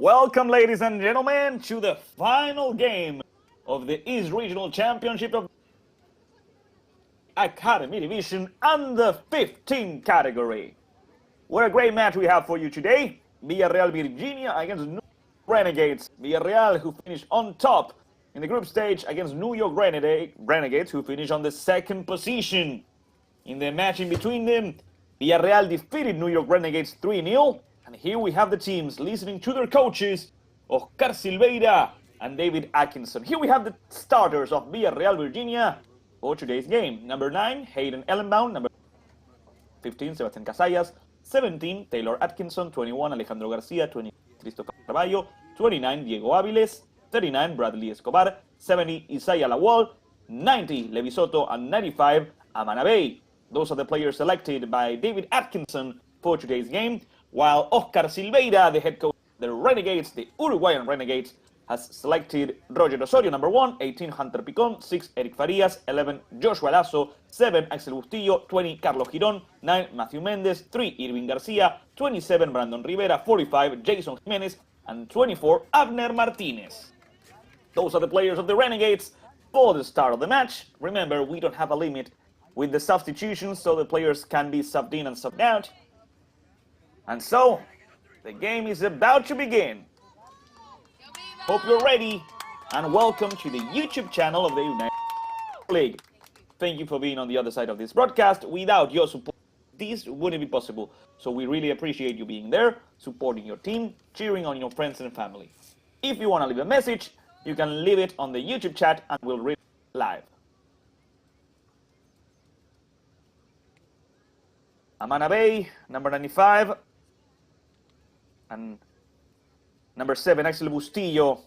Welcome, ladies and gentlemen, to the final game of the East Regional Championship of Academy Division Under 15 category. What a great match we have for you today. Villarreal Virginia against New York Renegades. Villarreal, who finished on top in the group stage, against New York Renegades, who finished on the second position. In the match in between them, Villarreal defeated New York Renegades 3-0. And here we have the teams listening to their coaches, Oscar Silveira and David Atkinson. Here we have the starters of Villarreal Virginia for today's game. Number 9, Hayden Ellenbaum. Number 15, Sebastián Casallas. 17, Taylor Atkinson. 21, Alejandro García. 20, Christopher Carballo. 29, Diego Áviles. 39, Bradley Escobar. 70, Isaiah Lawal. 90, Levi Soto. And 95, Amana Bay. Those are the players selected by David Atkinson for today's game. While Oscar Silveira, the head coach of the Renegades, the Uruguayan Renegades, has selected Roger Osorio, number 1, 18, Hunter Picon, 6, Eric Farias, 11, Joshua Lazo, 7, Axel Bustillo, 20, Carlos Girón, 9, Matthew Mendez, 3, Irving Garcia, 27, Brandon Rivera, 45, Jason Jimenez, and 24, Abner Martinez. Those are the players of the Renegades for the start of the match. Remember, we don't have a limit with the substitutions, so the players can be subbed in and subbed out. And so, the game is about to begin. Hope you're ready, and welcome to the YouTube channel of the United League. Thank you for being on the other side of this broadcast. Without your support, this wouldn't be possible. So we really appreciate you being there, supporting your team, cheering on your friends and family. If you want to leave a message, you can leave it on the YouTube chat and we'll read it live. Amana Bay, number 95. And number 7, Axel Bustillo,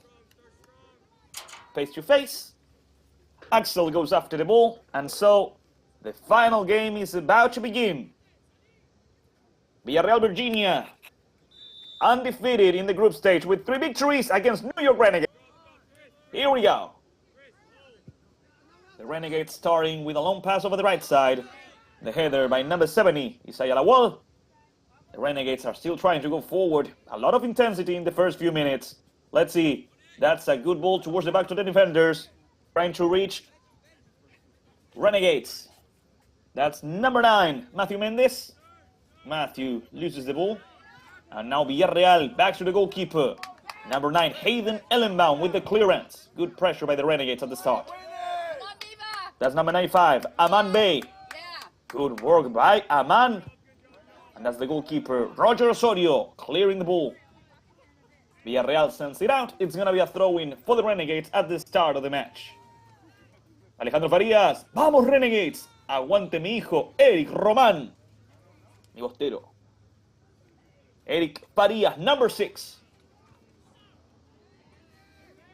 face to face. Axel goes after the ball, and so the final game is about to begin. Villarreal Virginia, undefeated in the group stage with 3 victories against New York Renegades. Here we go. The Renegades starting with a long pass over the right side. The header by number 70, Isaiah Lawal. The Renegades are still trying to go forward. A lot of intensity in the first few minutes. Let's see. That's a good ball towards the back to the defenders. Trying to reach Renegades. That's number 9, Matthew Mendez. Matthew loses the ball. And now Villarreal back to the goalkeeper. Number 9, Hayden Ellenbaum with the clearance. Good pressure by the Renegades at the start. That's number 95, Aman Bay. Good work by Aman. And that's the goalkeeper, Roger Osorio, clearing the ball. Villarreal sends it out. It's going to be a throw-in for the Renegades at the start of the match. Alejandro Farias. Vamos, Renegades. Aguante mi hijo, Eric Román. Mi bostero. Eric Farias, number 6.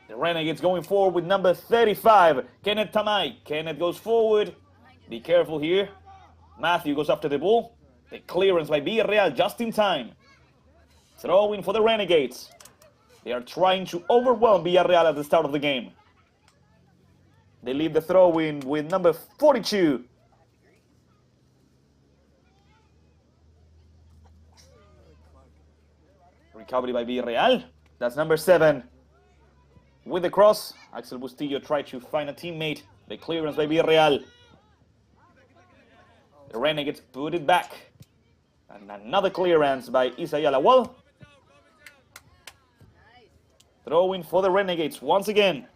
The Renegades going forward with number 35, Kenneth Tamay. Kenneth goes forward. Be careful here. Matthew goes after the ball. The clearance by Villarreal just in time. Throw-in for the Renegades. They are trying to overwhelm Villarreal at the start of the game. They leave the throw-in with number 42. Recovery by Villarreal. That's number 7. With the cross, Axel Bustillo tried to find a teammate. The clearance by Villarreal. The Renegades put it back. And another clearance by Isaiah Lawal. Throw-in for the Renegades once again.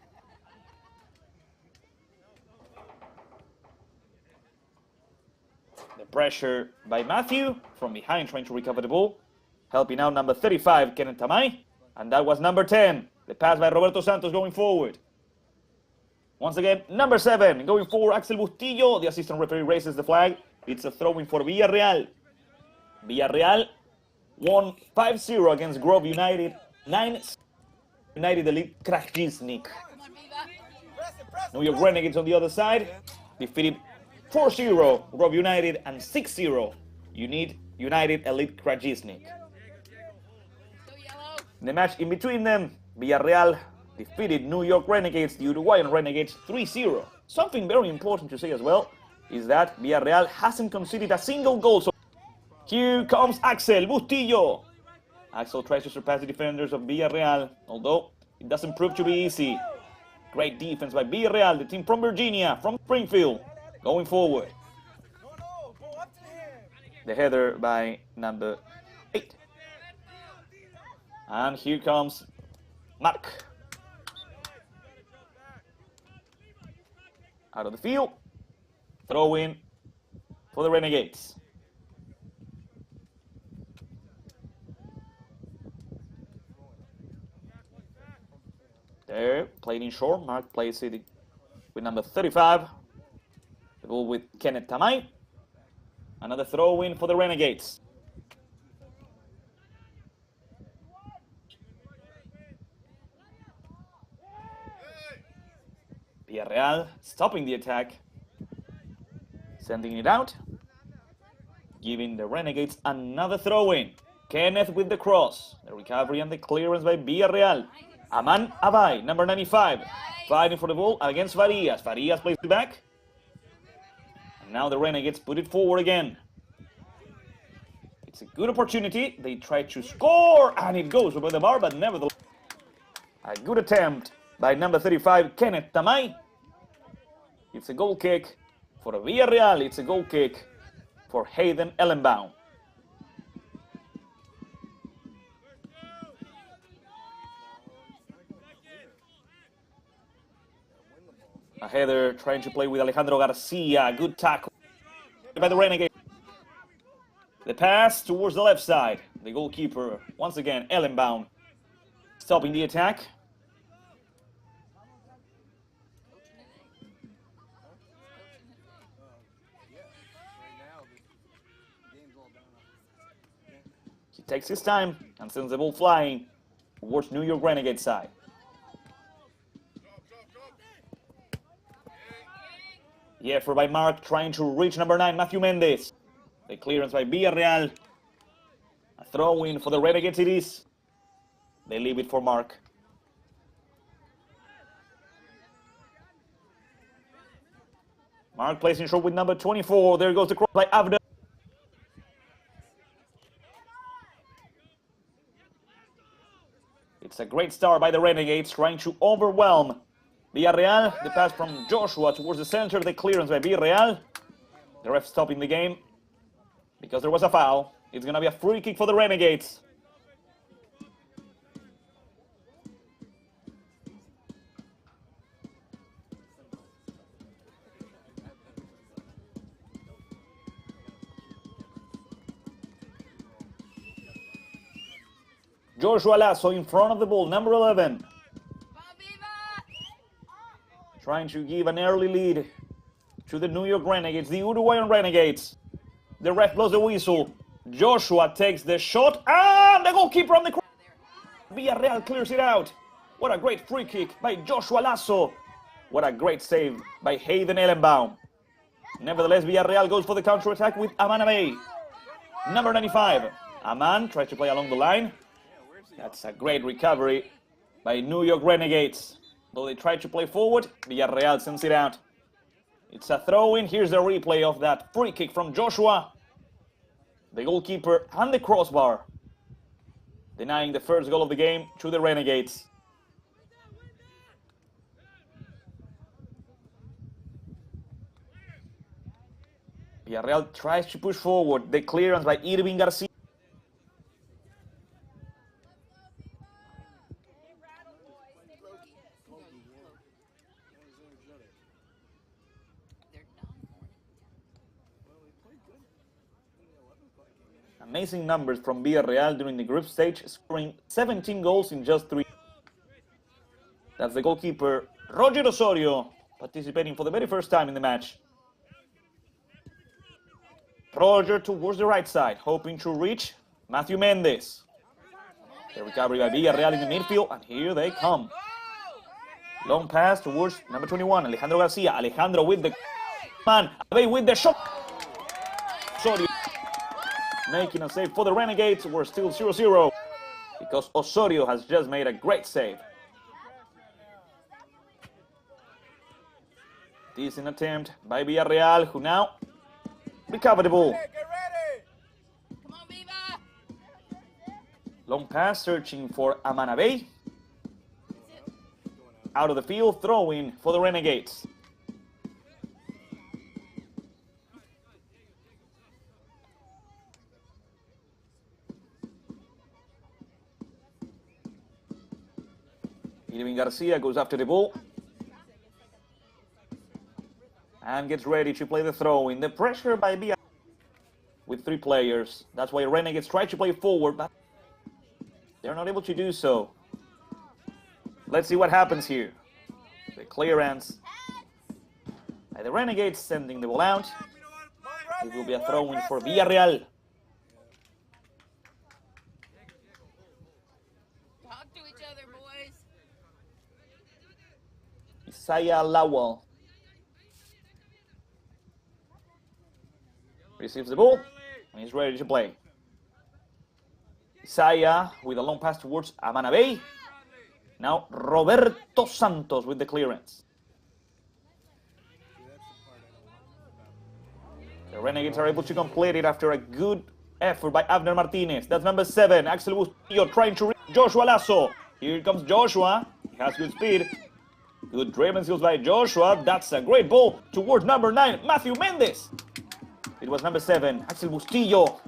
The pressure by Matthew from behind trying to recover the ball. Helping out number 35, Kenneth Tamay. And that was number 10. The pass by Roberto Santos going forward. Once again, number 7 going forward, Axel Bustillo. The assistant referee raises the flag. It's a throw-in for Villarreal. Villarreal won 5-0 against Grove United. 9 United Elite Krajisnik. New York Renegades on the other side defeated 4-0 Grove United and 6-0 United Elite Krajisnik. In the match in between them, Villarreal defeated New York Renegades, the Uruguayan Renegades, 3-0. Something very important to say as well is that Villarreal hasn't conceded a single goal. So here comes Axel Bustillo. Axel tries to surpass the defenders of Villarreal, although it doesn't prove to be easy. Great defense by Villarreal, the team from Virginia, from Springfield, going forward. The header by number 8. And here comes Mark. Out of the field. Throw in for the Renegades. There, played in short. Mark plays it with number 35. The ball with Kenneth Tamay. Another throw in for the Renegades. Villarreal stopping the attack. Sending it out. Giving the Renegades another throw in. Kenneth with the cross. The recovery and the clearance by Villarreal. Aman Abay, number 95, fighting for the ball against Farias. Farias plays it back. And now the Renegades put it forward again. It's a good opportunity. They try to score, and it goes over the bar, but nevertheless, a good attempt by number 35, Kenneth Tamay. It's a goal kick for Villarreal. It's a goal kick for Hayden Ellenbaum. A header trying to play with Alejandro Garcia. Good tackle by the Renegade. The pass towards the left side. The goalkeeper, once again, Ellenbaum, stopping the attack. He takes his time and sends the ball flying towards New York Renegade side. The effort by Mark trying to reach number 9, Matthew Mendez. The clearance by Villarreal. A throw in for the Renegades it is. They leave it for Mark. Mark plays in short with number 24. There goes the cross by Abda. It's a great start by the Renegades trying to overwhelm Villarreal. The pass from Joshua towards the center. The clearance by Villarreal. The ref stopping the game because there was a foul. It's going to be a free kick for the Renegades. Joshua Lasso in front of the ball, number 11. Trying to give an early lead to the New York Renegades, the Uruguayan Renegades. The ref blows the whistle. Joshua takes the shot, and the goalkeeper on the corner. Villarreal clears it out. What a great free kick by Joshua Lasso. What a great save by Hayden Ellenbaum. Nevertheless, Villarreal goes for the counter-attack with Aman Abay. Number 95. Aman tries to play along the line. That's a great recovery by New York Renegades. Though they try to play forward, Villarreal sends it out. It's a throw-in. Here's the replay of that free kick from Joshua. The goalkeeper and the crossbar, denying the first goal of the game to the Renegades. Villarreal tries to push forward. The clearance by Irving Garcia. Amazing numbers from Villarreal during the group stage, scoring 17 goals in just 3. That's the goalkeeper, Roger Osorio, participating for the very first time in the match. Roger towards the right side, hoping to reach Matthew Mendez. The recovery by Villarreal in the midfield, and here they come. Long pass towards number 21, Alejandro Garcia. Alejandro with the man, away with the shot. Osorio making a save for the Renegades. We're still 0-0 because Osorio has just made a great save. Decent attempt by Villarreal, who now recover the ball. Long pass, searching for Amanabe. Out of the field, throwing for the Renegades. Irving Garcia goes after the ball. And gets ready to play the throw in. The pressure by Villa with 3 players. That's why Renegades try to play forward, but they're not able to do so. Let's see what happens here. The clearance by the Renegades, sending the ball out. It will be a throw-in for Villarreal. Talk to each other, boys. Isaiah Lawal receives the ball and he's ready to play. Isaiah with a long pass towards Amanabe. Now Roberto Santos with the clearance. The Renegades are able to complete it after a good effort by Abner Martinez. That's number 7, Axel Bustillo trying to reach Joshua Lasso. Here comes Joshua. He has good speed. Good dribbling skills by Joshua. That's a great ball towards number 9, Matthew Mendes. It was number 7, Axel Bustillo.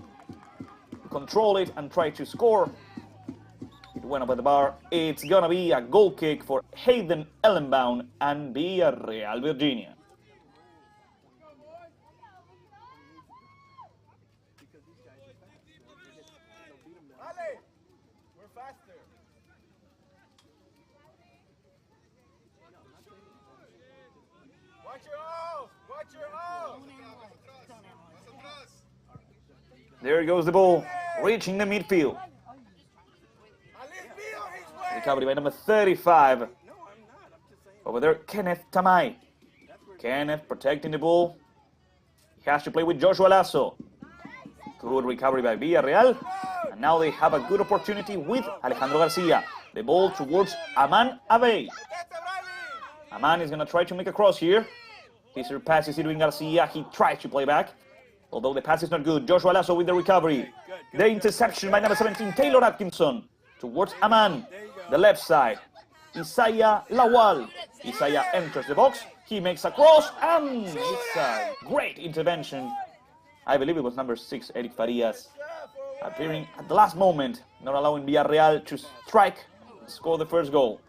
Control it and try to score. It went up at the bar. It's gonna be a goal kick for Hayden Ellenbaum and Villarreal, Virginia. There goes the ball, reaching the midfield. Recovery by number 35. Over there, Kenneth Tamai. Kenneth protecting the ball. He has to play with Joshua Lasso. Good recovery by Villarreal. And now they have a good opportunity with Alejandro Garcia. The ball towards Aman Abe. Aman is going to try to make a cross here. His pass is Irving Garcia. He tries to play back, although the pass is not good. Joshua Lasso with the recovery. The interception by number 17, Taylor Atkinson, towards Aman, the left side. Isaiah Lawal. Isaiah enters the box. He makes a cross, and it's a great intervention. I believe it was number 6, Eric Farias, appearing at the last moment, not allowing Villarreal to strike and score the first goal.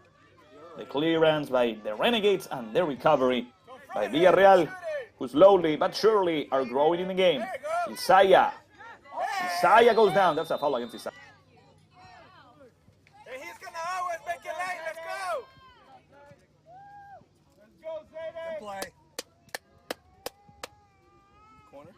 The clearance by the Renegades and the recovery by Villarreal, who slowly but surely are growing in the game. Isaiah goes down. That's a foul against Isaiah. He's gonna always make it late. Let's go. Let's go, Zayden. Good play. Corner.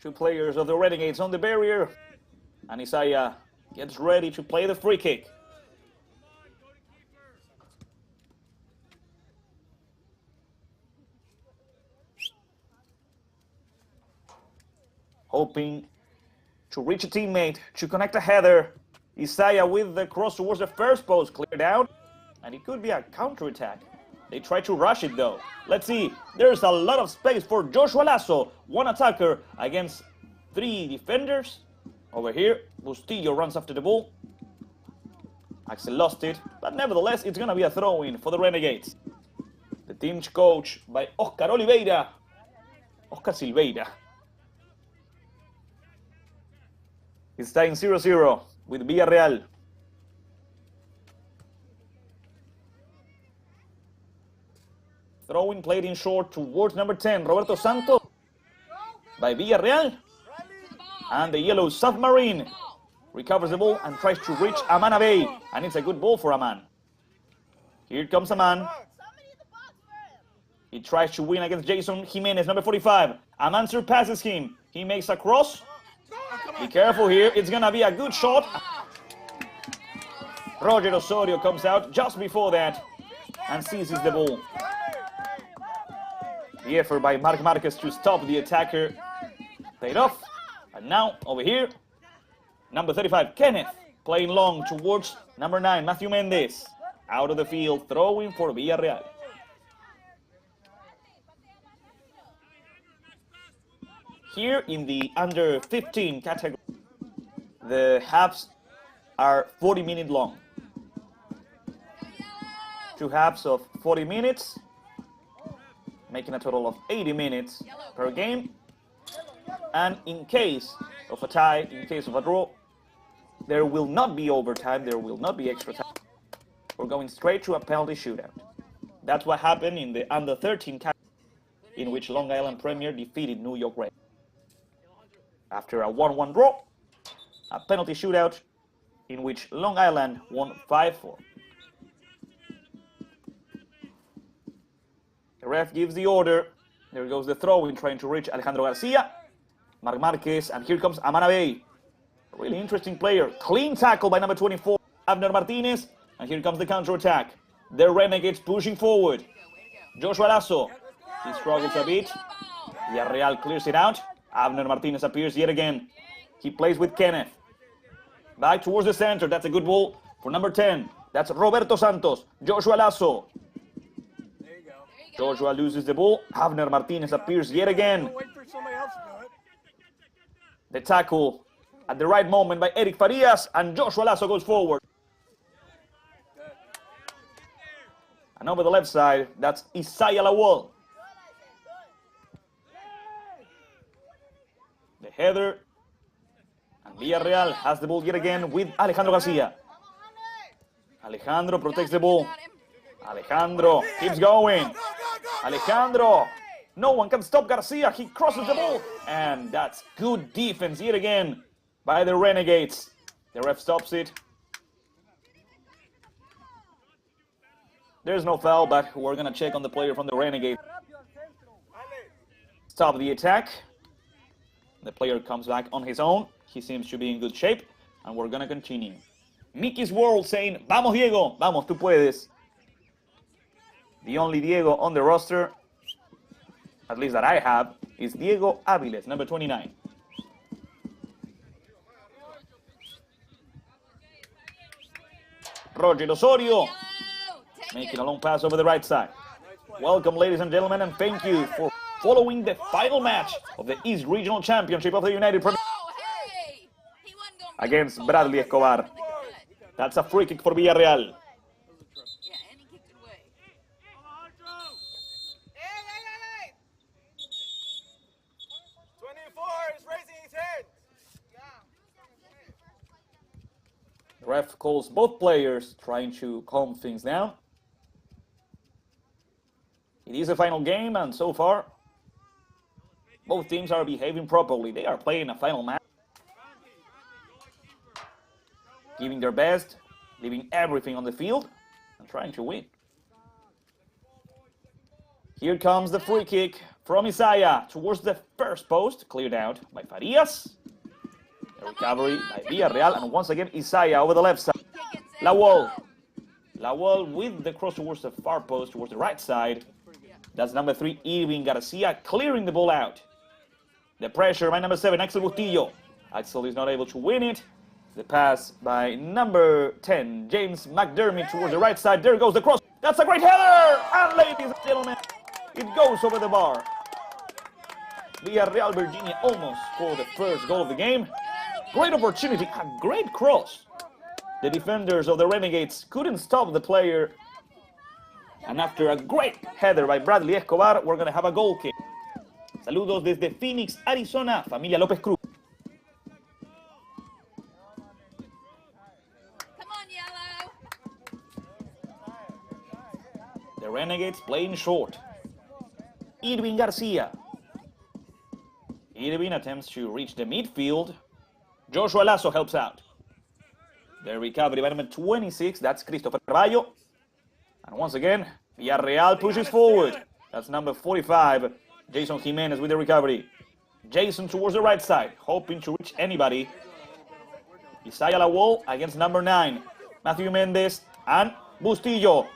Two players of the Renegades on the barrier, and Isaiah gets ready to play the free kick. Hoping to reach a teammate, to connect a header. Isaiah with the cross towards the first post, cleared out, and it could be a counter-attack. They try to rush it though. Let's see, there's a lot of space for Joshua Lasso, one attacker against 3 defenders. Over here, Bustillo runs after the ball. Axel lost it, but nevertheless, it's gonna be a throw-in for the Renegades. The team's coach by Oscar Silveira. It's tying 0-0 with Villarreal. Throwing played in short towards number 10, Roberto Santos by Villarreal. And the yellow submarine recovers the ball and tries to reach Aman Abe. And it's a good ball for Aman. Here comes Aman. He tries to win against Jason Jimenez, number 45. Aman surpasses him. He makes a cross. Be careful here. It's going to be a good shot. Roger Osorio comes out just before that and seizes the ball. The effort by Marc Marquez to stop the attacker paid off. And now, over here, number 35, Kenneth, playing long towards number 9, Matthew Mendes. Out of the field, throwing for Villarreal. Here in the under 15 category, the halves are 40 minutes long. 2 halves of 40 minutes, making a total of 80 minutes per game. And in case of a tie, in case of a draw, there will not be overtime, there will not be extra time. We're going straight to a penalty shootout. That's what happened in the under 13 category, in which Long Island Premier defeated New York Red. After a 1-1 draw, a penalty shootout in which Long Island won 5-4. The ref gives the order. There goes the throw-in trying to reach Alejandro Garcia. Marc Marquez, and here comes Amana Bey. A really interesting player. Clean tackle by number 24, Abner Martinez. And here comes the counter-attack. The Renegades pushing forward. Joshua Lasso. He struggles a bit. Villarreal clears it out. Abner Martinez appears yet again. He plays with Kenneth. Back towards the center. That's a good ball for number 10. That's Roberto Santos. Joshua Lasso. There you go. Joshua loses the ball. Abner Martinez appears yet again. Don't wait for somebody else to do it. The tackle at the right moment by Eric Farias, and Joshua Lasso goes forward. And over the left side, that's Isaiah Lawal. The header. And Villarreal has the ball yet again with Alejandro Garcia. Alejandro protects the ball. Alejandro keeps going. Alejandro. No one can stop Garcia. He crosses the ball. And that's good defense yet again by the Renegades. The ref stops it. There's no foul, but we're going to check on the player from the Renegades. Stop the attack. The player comes back on his own. He seems to be in good shape. And we're going to continue. Mickey's World saying, Vamos, Diego. Vamos, tú puedes. The only Diego on the roster, at least that I have, is Diego Aviles, number 29. Roger Osorio making a long pass over the right side. Welcome, ladies and gentlemen, and thank you for following the final match of the East Regional Championship of the United Premier against Bradley Escobar. That's a free kick for Villarreal. Yeah, and he kicked it away. 24 is raising his hand. The ref calls both players, trying to calm things down. It is a final game, and so far, both teams are behaving properly. They are playing a final match, giving their best, leaving everything on the field, and trying to win. Here comes the free kick from Isaiah towards the first post, cleared out by Farias. The recovery by Villarreal, and once again Isaiah over the left side. Lawal with the cross towards the far post, towards the right side. That's number 3, Irving Garcia, clearing the ball out. The pressure by number 7, Axel Bustillo. Axel is not able to win it. The pass by number 10, James McDermott, towards the right side. There goes the cross. That's a great header! And ladies and gentlemen, it goes over the bar. Villarreal Virginia almost scored the first goal of the game. Great opportunity, a great cross. The defenders of the Renegades couldn't stop the player. And after a great header by Bradley Escobar, we're going to have a goal kick. Saludos desde Phoenix, Arizona, familia López Cruz. Come on, Yellow. The Renegades playing short. Irving Garcia. Irving attempts to reach the midfield. Joshua Lasso helps out. The recovery by number 26, that's Christopher Carvalho. And once again, Villarreal pushes forward. That's number 45, Jason Jimenez with the recovery. Jason towards the right side, hoping to reach anybody. Isaiah Lawal against number 9, Matthew Mendez and Bustillo.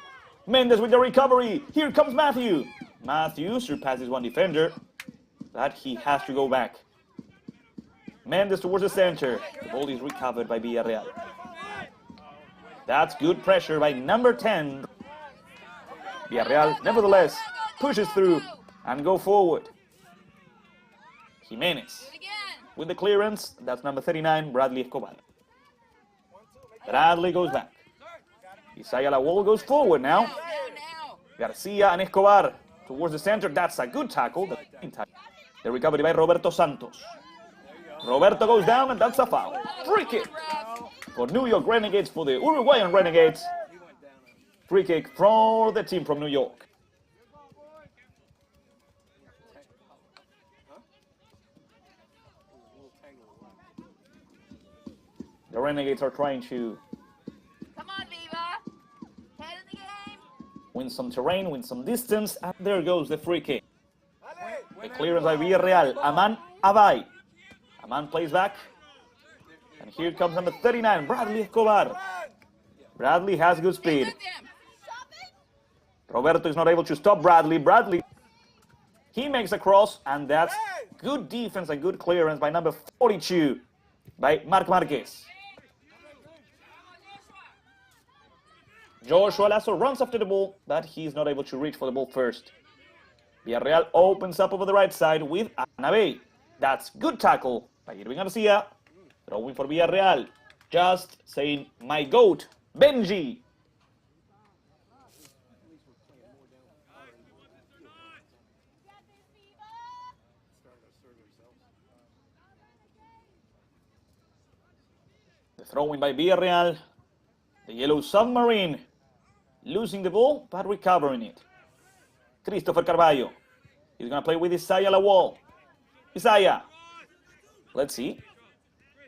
Mendez with the recovery. Here comes Matthew. Matthew surpasses one defender, but he has to go back. Mendez towards the center. The ball is recovered by Villarreal. That's good pressure by number 10. Villarreal, nevertheless, pushes through and go forward. Jimenez. Do it again. With the clearance, that's number 39, Bradley Escobar. Bradley goes back. Isaiah Lawal goes forward now. Now. Garcia and Escobar towards the center. That's a good tackle. The recovery by Roberto Santos. Roberto goes down, and that's a foul. Free kick for New York Renegades, for the Uruguayan Renegades. Free kick for the team from New York. The Renegades are trying to Come on, Viva. Head in the game. win some terrain, win some distance, and there goes the free kick. The clearance by Villarreal. Aman Abay. Aman plays back. And here comes number 39, Bradley Escobar. Bradley has good speed. Let them. Roberto is not able to stop Bradley. Bradley, he makes a cross, and that's good defense and good clearance by number 42, by Marc Marquez. Joshua Lasso runs after the ball, but he's not able to reach for the ball first. Villarreal opens up over the right side with Anabey. That's good tackle by Irving Garcia. Throwing for Villarreal. Just saying, my goat, Benji. The throw-in by Villarreal. The Yellow Submarine losing the ball, but recovering it. Christopher Carballo. He's going to play with Isaiah Lawal. Isaiah. Let's see.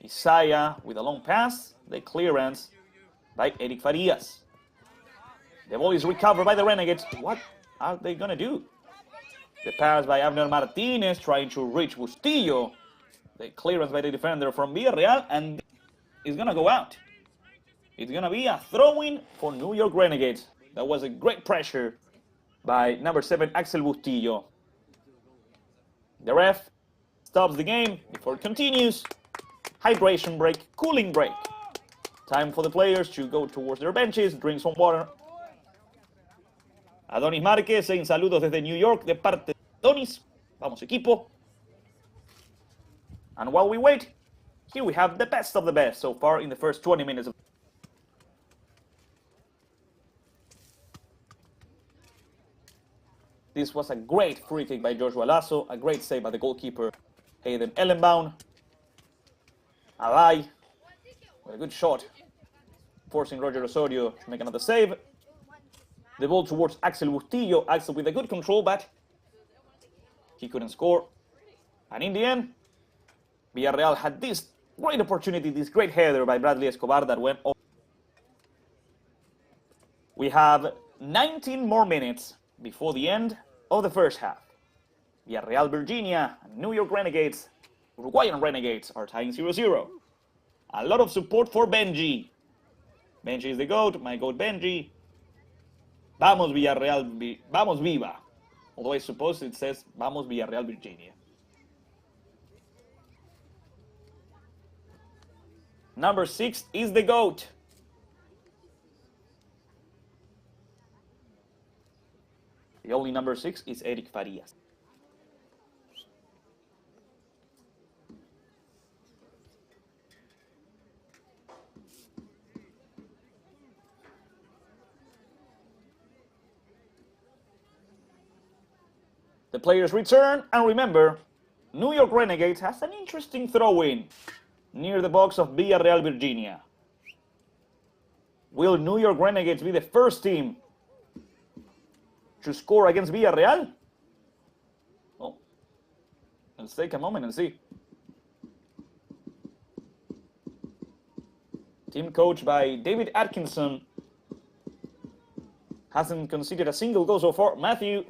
Isaiah with a long pass. The clearance by Eric Farias. The ball is recovered by the Renegades. What are they going to do? The pass by Abner Martinez trying to reach Bustillo. The clearance by the defender from Villarreal, and it's going to go out. It's going to be a throw-in for New York Renegades. That was a great pressure by number 7, Axel Bustillo. The ref stops the game before it continues. Hydration break, cooling break. Time for the players to go towards their benches, drink some water. Adonis Márquez saying saludos desde New York de parte de Adonis. Vamos equipo. And while we wait, here we have the best of the best so far in the first 20 minutes of This was a great free kick by Joshua Lasso, a great save by the goalkeeper, Hayden Ellenbaum. Alay with a good shot, forcing Roger Osorio to make another save. The ball towards Axel Bustillo. Axel with a good control, but he couldn't score. And in the end, Villarreal had this great opportunity, this great header by Bradley Escobar that went over. We have 19 more minutes before the end of the first half. Villarreal, Virginia, and New York Renegades, Uruguayan Renegades are tying 0-0. A lot of support for Benji. Benji is the GOAT, my GOAT Benji. Vamos Villarreal, vamos Viva. Although I suppose it says Vamos Villarreal, Virginia. Number 6 is the GOAT. The only number 6 is Eric Farias. The players return, and remember, New York Renegades has an interesting throw-in near the box of Villarreal, Virginia. Will New York Renegades be the first team to score against Villarreal? Oh, let's take a moment and see. Team coached by David Atkinson hasn't conceded a single goal so far. Matthew,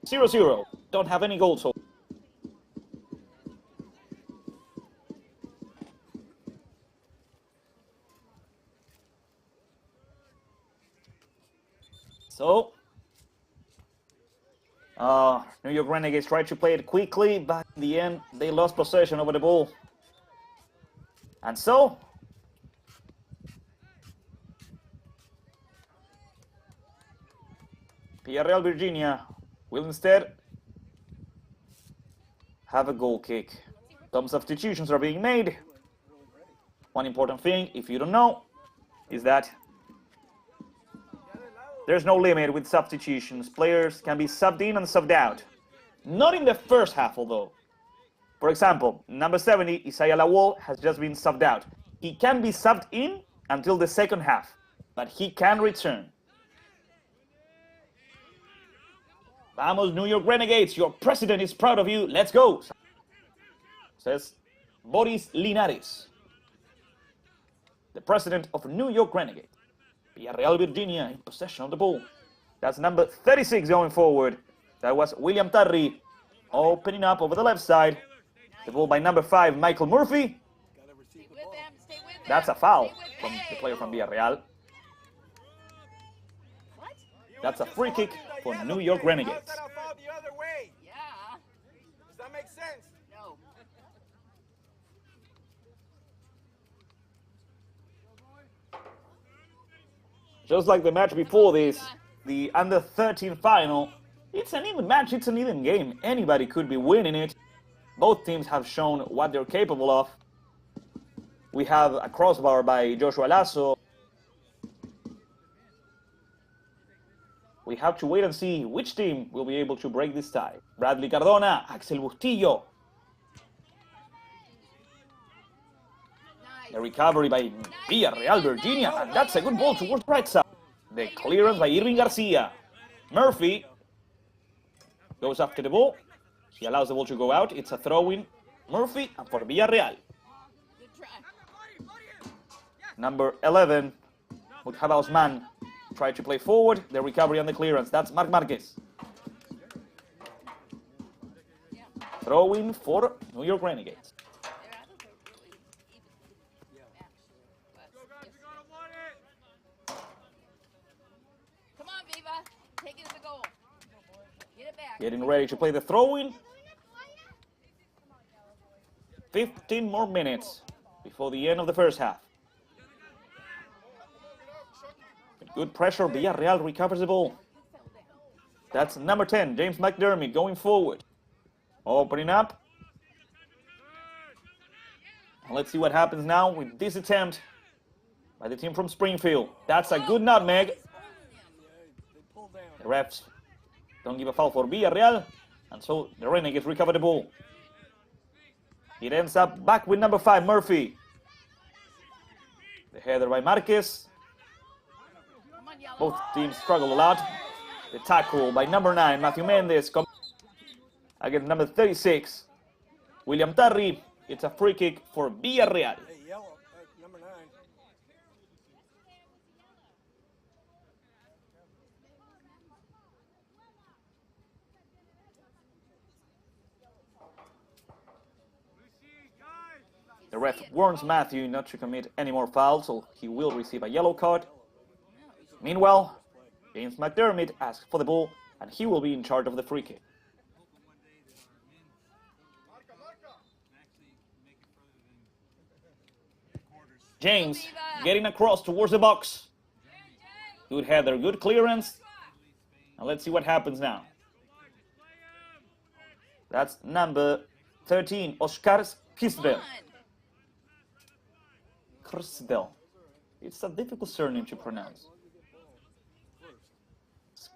0-0. Don't have any goals so far. So, New York Renegades tried to play it quickly, but in the end, they lost possession over the ball. And so, Villarreal, Virginia will instead have a goal kick. Some substitutions are being made. One important thing, if you don't know, is that there's no limit with substitutions. Players can be subbed in and subbed out. Not in the first half, although. For example, number 70, Isaiah Lawal, has just been subbed out. He can be subbed in until the second half, but he can return. Vamos, New York Renegades, your president is proud of you. Let's go, says Boris Linares, the president of New York Renegades. Villarreal, Virginia, in possession of the ball. That's number 36 going forward. That was William Tarry opening up over the left side. The ball by number 5, Michael Murphy. That's a foul from the player from Villarreal. That's a free kick for New York Renegades. Does that make sense? No. Just like the match before this, the under-13 final, it's an even match, it's an even game. Anybody could be winning it. Both teams have shown what they're capable of. We have a crossbar by Joshua Lasso. We have to wait and see which team will be able to break this tie. Bradley Cardona, Axel Bustillo. The recovery by Villarreal, Virginia, and that's a good ball towards the right side. The clearance by Irving Garcia. Murphy goes after the ball. He allows the ball to go out. It's a throw-in. Murphy, and for Villarreal. Good try. Number 11, Mujaba Osman, tried to play forward. The recovery and the clearance. That's Marc Marquez. Throw-in for New York Renegades. Come on, Viva. Take it to the goal. Get it back. Getting ready to play the throw-in. 15 more minutes before the end of the first half. With good pressure, Villarreal recovers the ball. That's number 10, James McDermott, going forward. Opening up. And let's see what happens now with this attempt by the team from Springfield. That's a good nutmeg. The refs don't give a foul for Villarreal, and so the Renegades recover the ball. It ends up back with number 5, Murphy. The header by Marquez. Both teams struggle a lot. The tackle by number 9, Matthew Mendez, against number 36, William Tarry. It's a free kick for Villarreal. Hey, yellow, number 9. The ref warns Matthew not to commit any more fouls, so he will receive a yellow card. Meanwhile, James McDermott asks for the ball, and he will be in charge of the free kick. James getting across towards the box. Good header, good clearance. And let's see what happens now. That's number 13, Oscar Kisbel. Kirsdel. It's a difficult surname to pronounce.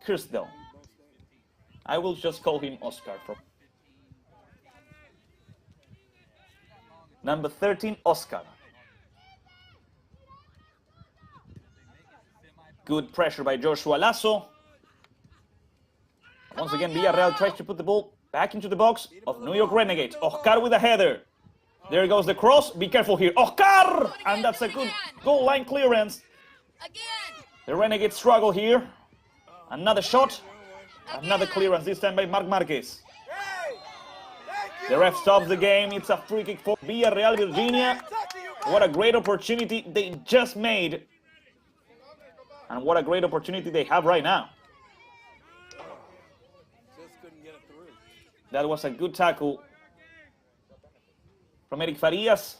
Kirsdel. I will just call him Oscar. Number 13, Oscar. Good pressure by Joshua Lasso. Once again, Villarreal tries to put the ball back into the box of New York Renegades. Oscar with a header. There goes the cross. Be careful here. Oscar! And that's a good goal line clearance. Again. The Renegades struggle here. Another shot. Another clearance, this time by Marc Marquez. Hey! Thank you! The ref stops the game. It's a free kick for Villarreal, Virginia. What a great opportunity they just made. And what a great opportunity they have right now. Just couldn't get it through. That was a good tackle from Eric Farias.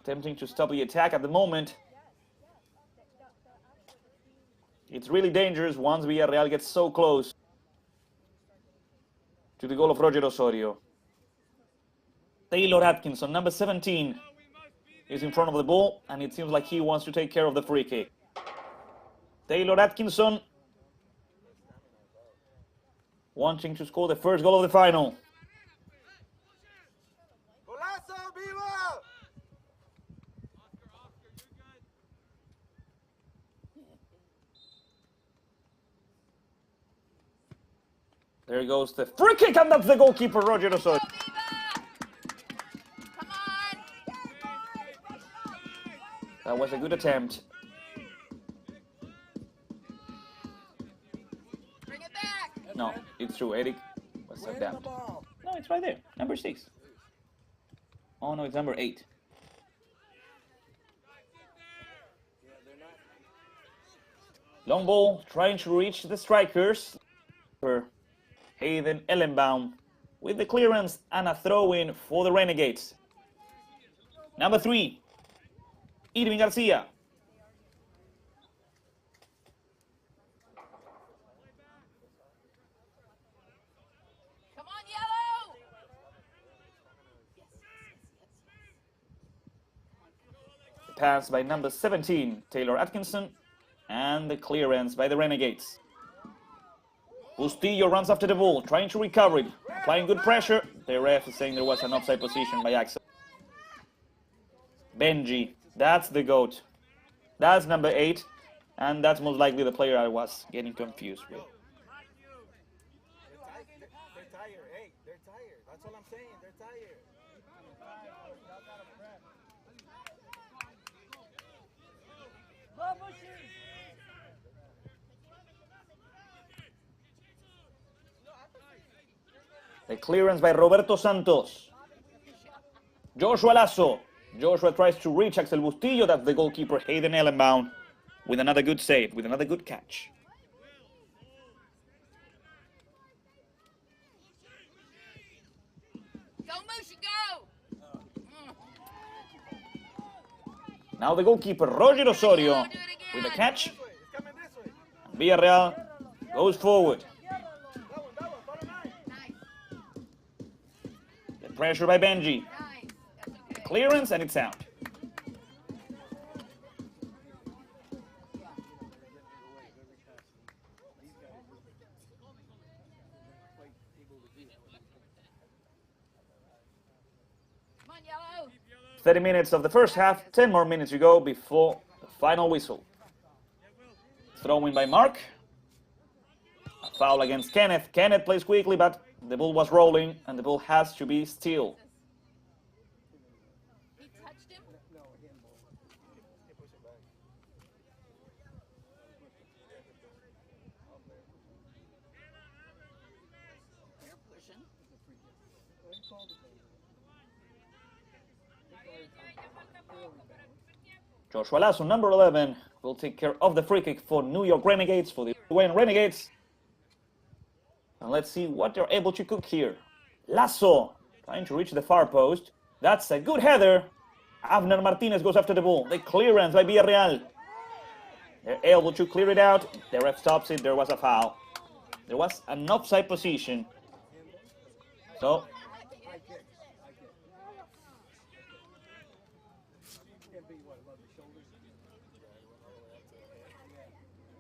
Attempting to stop the attack at the moment. It's really dangerous once Villarreal gets so close to the goal of Roger Osorio. Taylor Atkinson, number 17, is in front of the ball, and it seems like he wants to take care of the free kick. Taylor Atkinson wanting to score the first goal of the final. Golazo, Viva! There goes the free kick, and that's the goalkeeper, Roger Osorio. Go, Viva! Come on! That was a good attempt. Bring it back! No, it's true. Eric was Win sucked the out. ball. No, it's right there. Number 6. Oh, no, it's number 8. Yeah, they're not. Long ball, trying to reach the strikers. For Hayden Ellenbaum with the clearance and a throw-in for the Renegades. Number 3, Irving Garcia. Come on, Yellow! The pass by number 17, Taylor Atkinson, and the clearance by the Renegades. Bustillo runs after the ball, trying to recover it, applying good pressure. The ref is saying there was an offside position by Axel. Benji, that's the GOAT. That's number 8, and that's most likely the player I was getting confused with. They're tired. Hey, they're tired. That's all I'm saying. They're tired. 'The clearance by Roberto Santos. Joshua Lasso. Joshua tries to reach Axel Bustillo. That's the goalkeeper, Hayden Ellenbaum, with another good save, with another good catch. Go, Mushy, go! Now the goalkeeper, Roger Osorio, Do it again. with a catch. This way. It's coming this way. Villarreal goes forward. That one, follow 9. Nice, The pressure by Benji. nice. That's okay. Clearance, and it's out. Come on, Yellow! 30 minutes of the first half, 10 more minutes to go before the final whistle. Throw in by Mark. A foul against Kenneth. Kenneth plays quickly, but the ball was rolling, and the ball has to be still. He touched him? You're pushing. Joshua Lasso, number 11, will take care of the free kick for New York Renegades, for the Uruguayan Renegades. And let's see what they're able to cook here. Lasso, trying to reach the far post. That's a good header. Abner Martinez goes after the ball. The clearance by Villarreal. They're able to clear it out. The ref stops it. There was a foul. There was an offside position. So,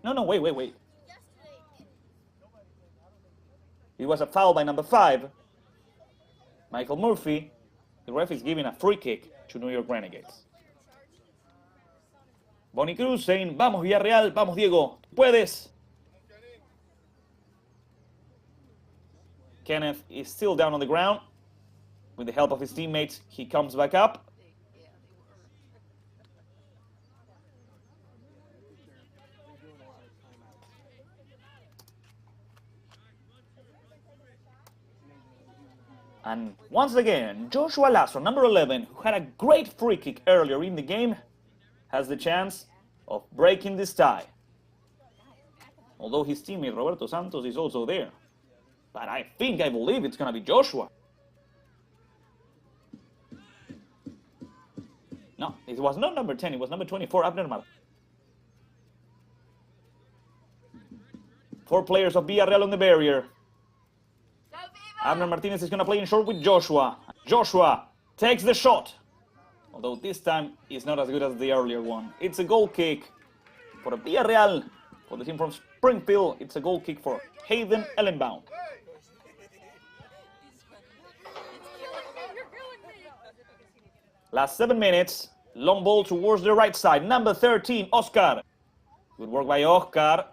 no, wait. It was a foul by number 5, Michael Murphy. The ref is giving a free kick to New York Renegades. Bonnie Cruz saying, vamos Villarreal, vamos Diego, puedes. Kenneth is still down on the ground. With the help of his teammates, he comes back up. And once again, Joshua Lasso, number 11, who had a great free kick earlier in the game, has the chance of breaking this tie. Although his teammate Roberto Santos is also there. But I believe it's going to be Joshua. No, it was not number 10, it was number 24, Abner Martinez. 4 players of Villarreal on the barrier. Go, Viva! Abner Martinez is going to play in short with Joshua. Joshua Takes the shot. Although this time is not as good as the earlier one. It's a goal kick for the Villarreal. For the team from Springfield, it's a goal kick for Hayden Ellenbaum. Last 7 minutes. Long ball towards the right side. Number 13, Oscar. Good work by Oscar.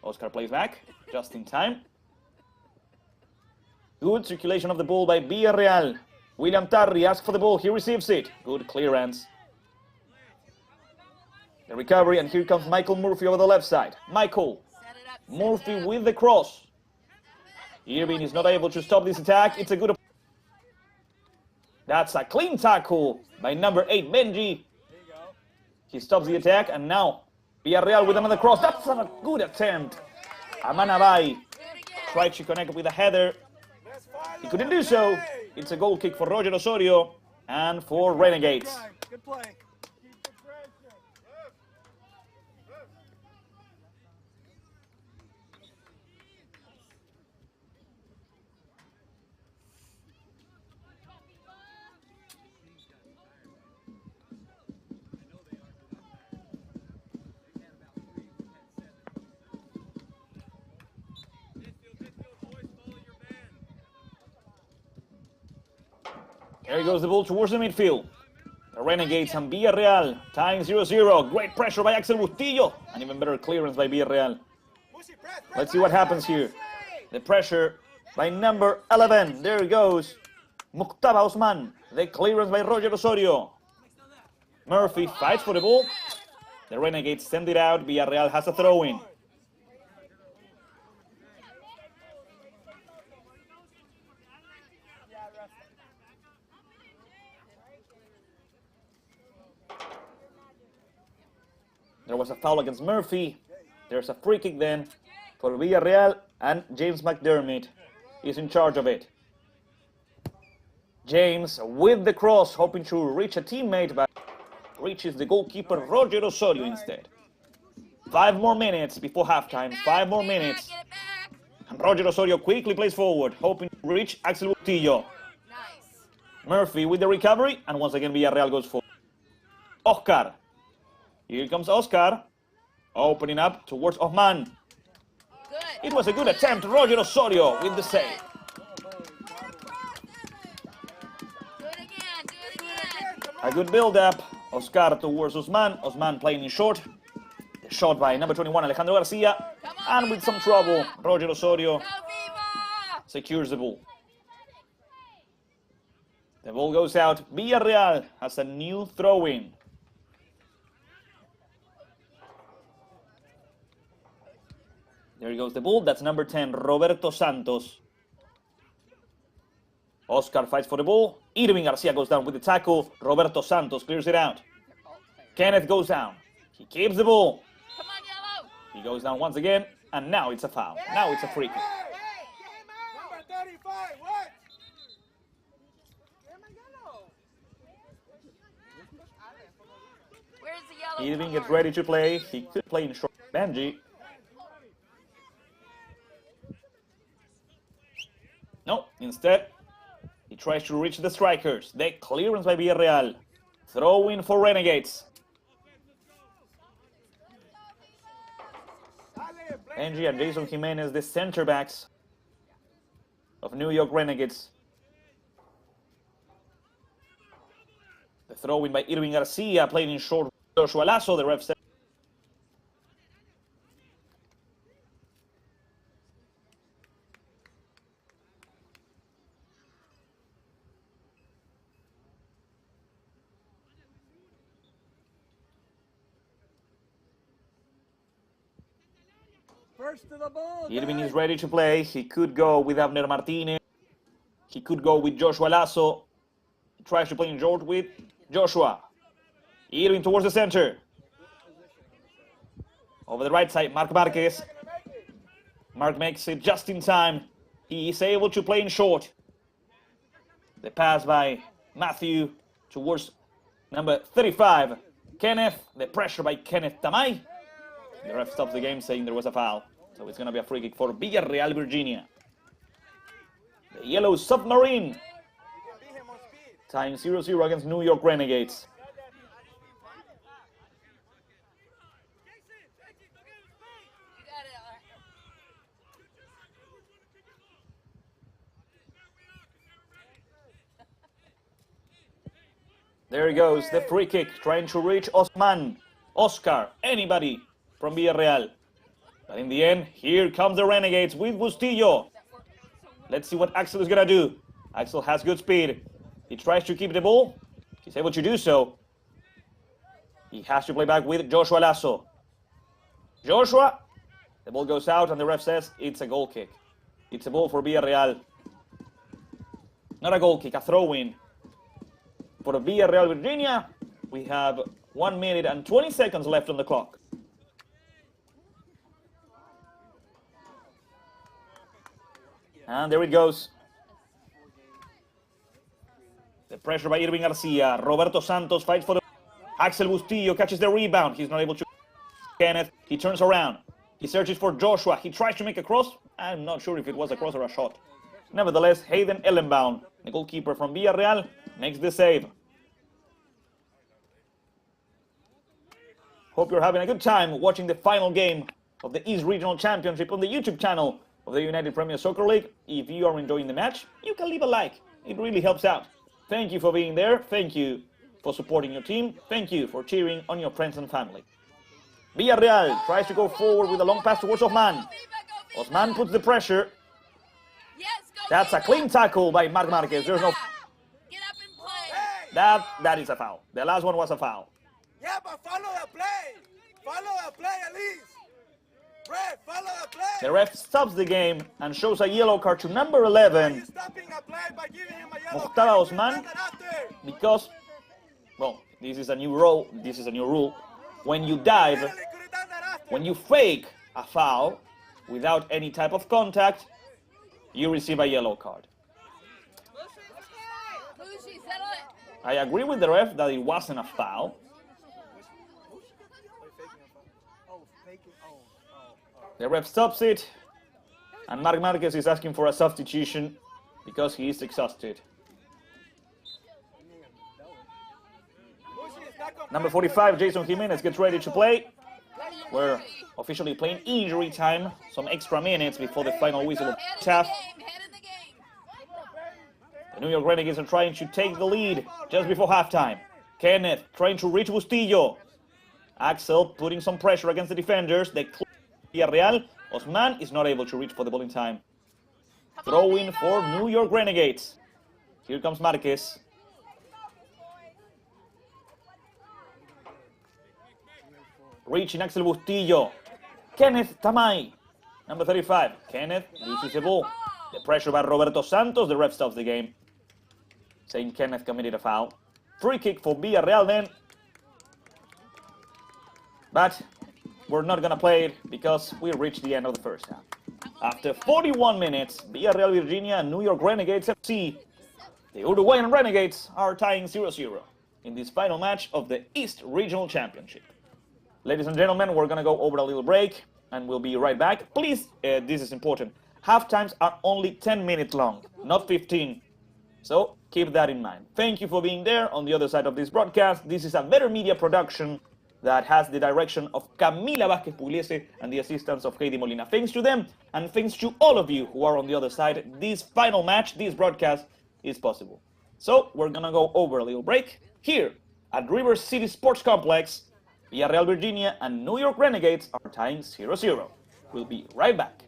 Oscar plays back just in time. Good circulation of the ball by Villarreal. William Tarri asks for the ball. He receives it. Good clearance. The recovery, and here comes Michael Murphy over the left side. Michael Murphy with the cross. Irving is not able to stop this attack. It's a good... That's a clean tackle by number 8, Benji. He stops the attack, and now Villarreal with another cross. That's a good attempt. Amanabai tried to connect with a header. He couldn't do so. It's a goal kick for Roger Osorio and for Renegades. Good play. There goes the ball towards the midfield. The Renegades and Villarreal tying 0-0. Great pressure by Axel Bustillo. And even better clearance by Villarreal. Let's see what happens here. The pressure by number 11. There it goes. Muktaba Osman. The clearance by Roger Osorio. Murphy fights for the ball. The Renegades send it out. Villarreal has a throw-in. There was a foul against Murphy. There's a free kick then for Villarreal, and James McDermott is in charge of it. James with the cross, hoping to reach a teammate, but reaches the goalkeeper Roger Osorio instead. 5 more minutes before halftime. 5 more minutes. And Roger Osorio quickly plays forward, hoping to reach Axel Bustillo. Murphy with the recovery, and once again Villarreal goes forward. Oscar. Here comes Oscar, opening up towards Osman. It was a good attempt. Roger Osorio with the save. A good build-up. Oscar towards Osman. Osman playing in short. The shot by number 21, Alejandro Garcia. And with some trouble, Roger Osorio secures the ball. The ball goes out. Villarreal has a new throw-in. There goes the ball. That's number 10, Roberto Santos. Oscar fights for the ball. Irving Garcia goes down with the tackle. Roberto Santos clears it out. Kenneth goes down. He keeps the ball. Come on, Yellow. He goes down once again, and now it's a foul. Now it's a free kick. Number 35, what? Where's the yellow? Irving gets ready to play. He could play in short. Benji. No, instead, he tries to reach the strikers. The clearance by Villarreal. Throw in for Renegades. Angie and Jason Jimenez, the center backs of New York Renegades. The throw in by Irving Garcia, playing in short. Joshua Lasso, the ref said. First to the ball. Irving is ready to play. He could go with Abner Martinez. He could go with Joshua Lasso. He tries to play in short with Joshua. Irving towards the center. Over the right side, Mark Marquez. Mark makes it just in time. He is able to play in short. The pass by Matthew towards number 35, Kenneth. The pressure by Kenneth Tamay. The ref stops the game saying there was a foul. So it's going to be a free kick for Villarreal, Virginia. The yellow submarine tying 0-0 against New York Renegades. You got it, Ella. There he goes, the free kick, trying to reach Oscar, anybody from Villarreal. But in the end, here comes the Renegades with Bustillo. Let's see what Axel is gonna do. Axel has good speed. He tries to keep the ball. He's able to do so. He has to play back with Joshua Lasso. Joshua, the ball goes out and the ref says it's a goal kick. It's a ball for Villarreal. Not a goal kick, a throw-in. For Villarreal Virginia, we have 1 minute and 20 seconds left on the clock. And there it goes. The pressure by Irving Garcia. Roberto Santos fights for the... Axel Bustillo catches the rebound. He's not able to... Kenneth, he turns around. He searches for Joshua. He tries to make a cross. I'm not sure if it was a cross or a shot. Nevertheless, Hayden Ellenbaum, the goalkeeper from Villarreal, makes the save. Hope you're having a good time watching the final game of the East Regional Championship on the YouTube channel of the United Premier Soccer League. If you are enjoying the match, you can leave a like. It really helps out. Thank you for being there. Thank you for supporting your team. Thank you for cheering on your friends and family. Villarreal tries to go forward with a long pass towards Osman. Osman puts the pressure. Yes, go That's a Viva. clean tackle by Marc Marquez. There's no... Get up and play. That is a foul. The last one was a foul. Yeah, but follow the play. Follow the play at least. Ref, follow the play. The ref stops the game and shows a yellow card to number Why are 11, you stopping a play by giving him a yellow Mokhtar card? You Osman. could've done that after. because, well, this is a new rule. This is a new rule. When you dive, Literally could've done that after. when you fake a foul without any type of contact, you receive a yellow card. Lucy, settle it. I agree with the ref that it wasn't a foul. The ref stops it, and Marc Marquez is asking for a substitution because he is exhausted. Number 45, Jason Jimenez, gets ready to play. We're officially playing injury time, some extra minutes before the final whistle of Head of half. the game. Head of the game. The New York Renegades are trying to take the lead just before halftime. Kenneth trying to reach Bustillo. Axel putting some pressure against the defenders. They clear Villarreal. Osman is not able to reach for the ball in time. Throw in for New York Renegades. Here comes Marquez. Reaching Axel Bustillo. Kenneth Tamay, number 35. Kenneth loses the ball. The pressure by Roberto Santos. The ref stops the game, saying Kenneth committed a foul. Free kick for Villarreal then. But we're not going to play it because we reached the end of the first half. After 41 minutes, Villarreal Virginia and New York Renegades FC, the Uruguayan Renegades, are tying 0-0 in this final match of the East Regional Championship. Ladies and gentlemen, we're going to go over a little break and we'll be right back. Please, this is important. Half times are only 10 minutes long, not 15. So keep that in mind. Thank you for being there on the other side of this broadcast. This is a Better Media production that has the direction of Camila Vázquez Pugliese and the assistance of Heidi Molina. Thanks to them, and thanks to all of you who are on the other side. This final match, this broadcast, is possible. So we're gonna go over a little break here at River City Sports Complex. Villarreal Virginia and New York Renegades are tying 0-0. We'll be right back.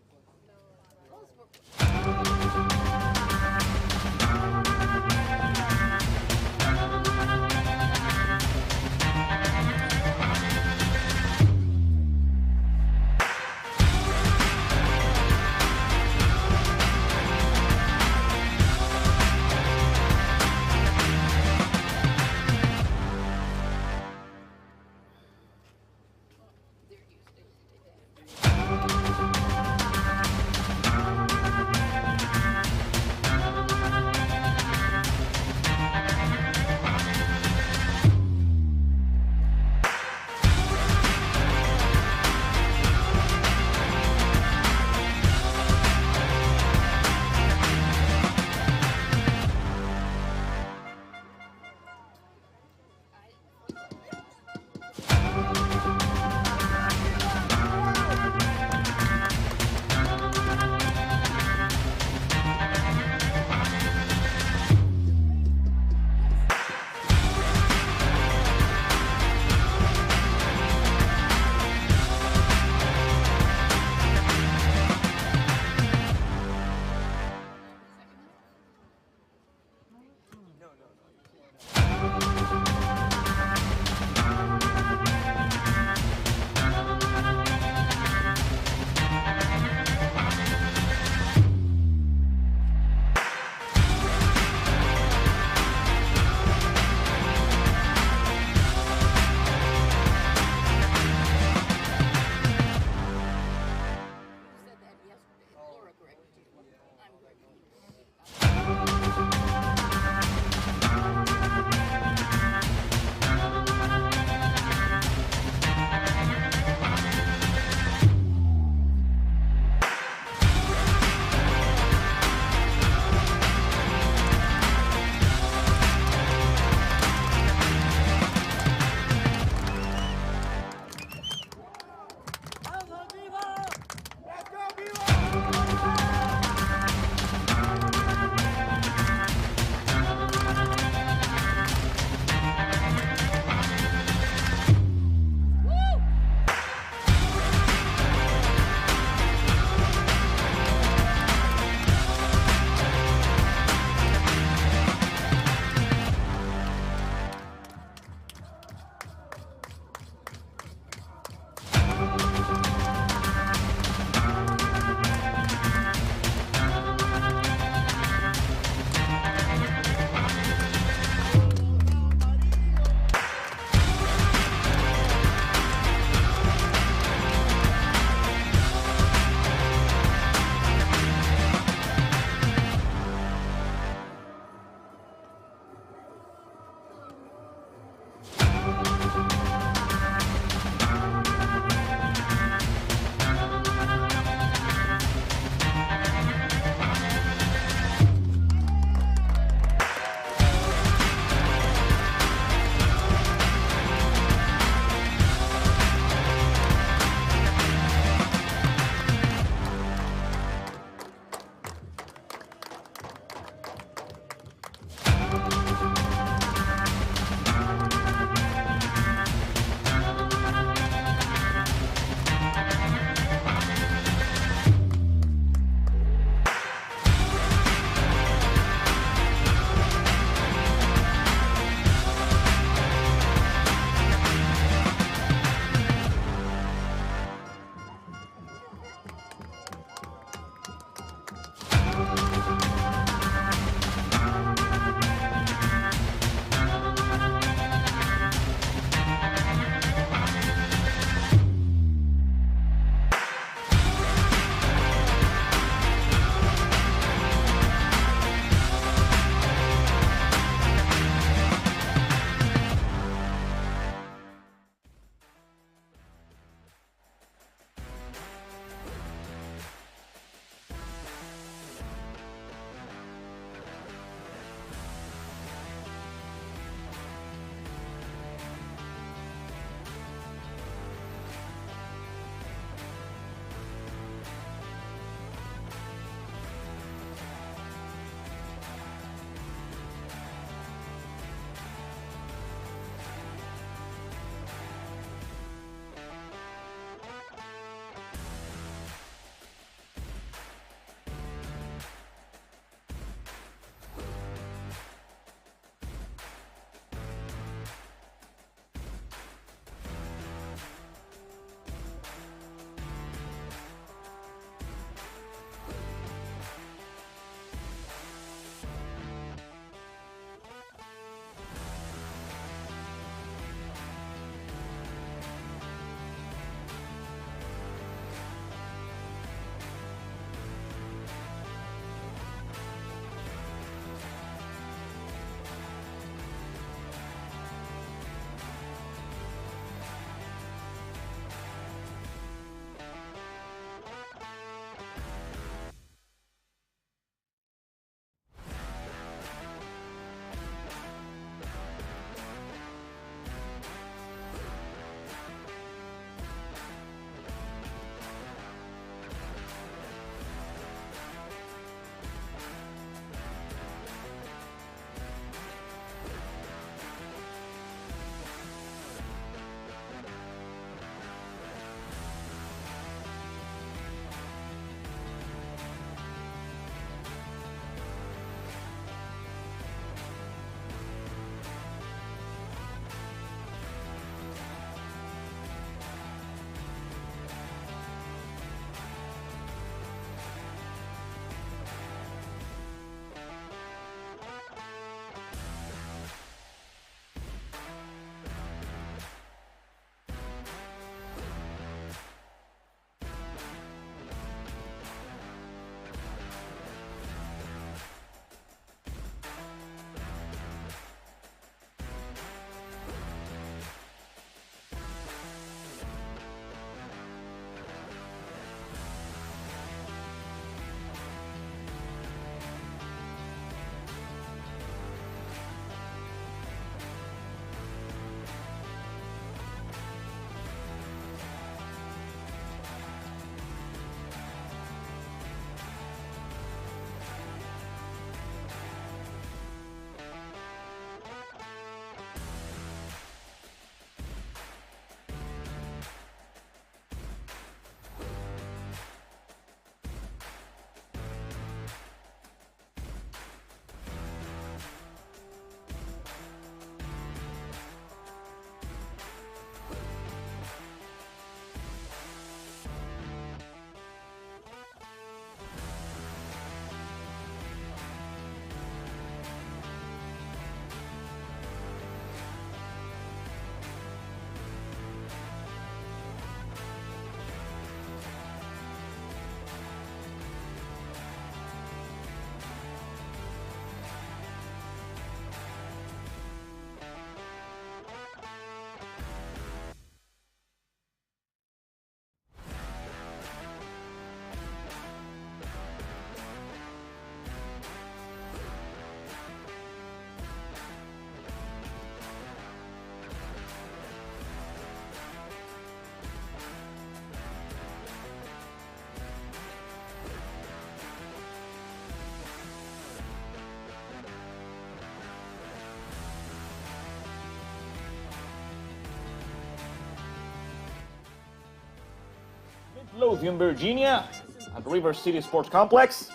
Lothian, Virginia, at River City Sports Complex,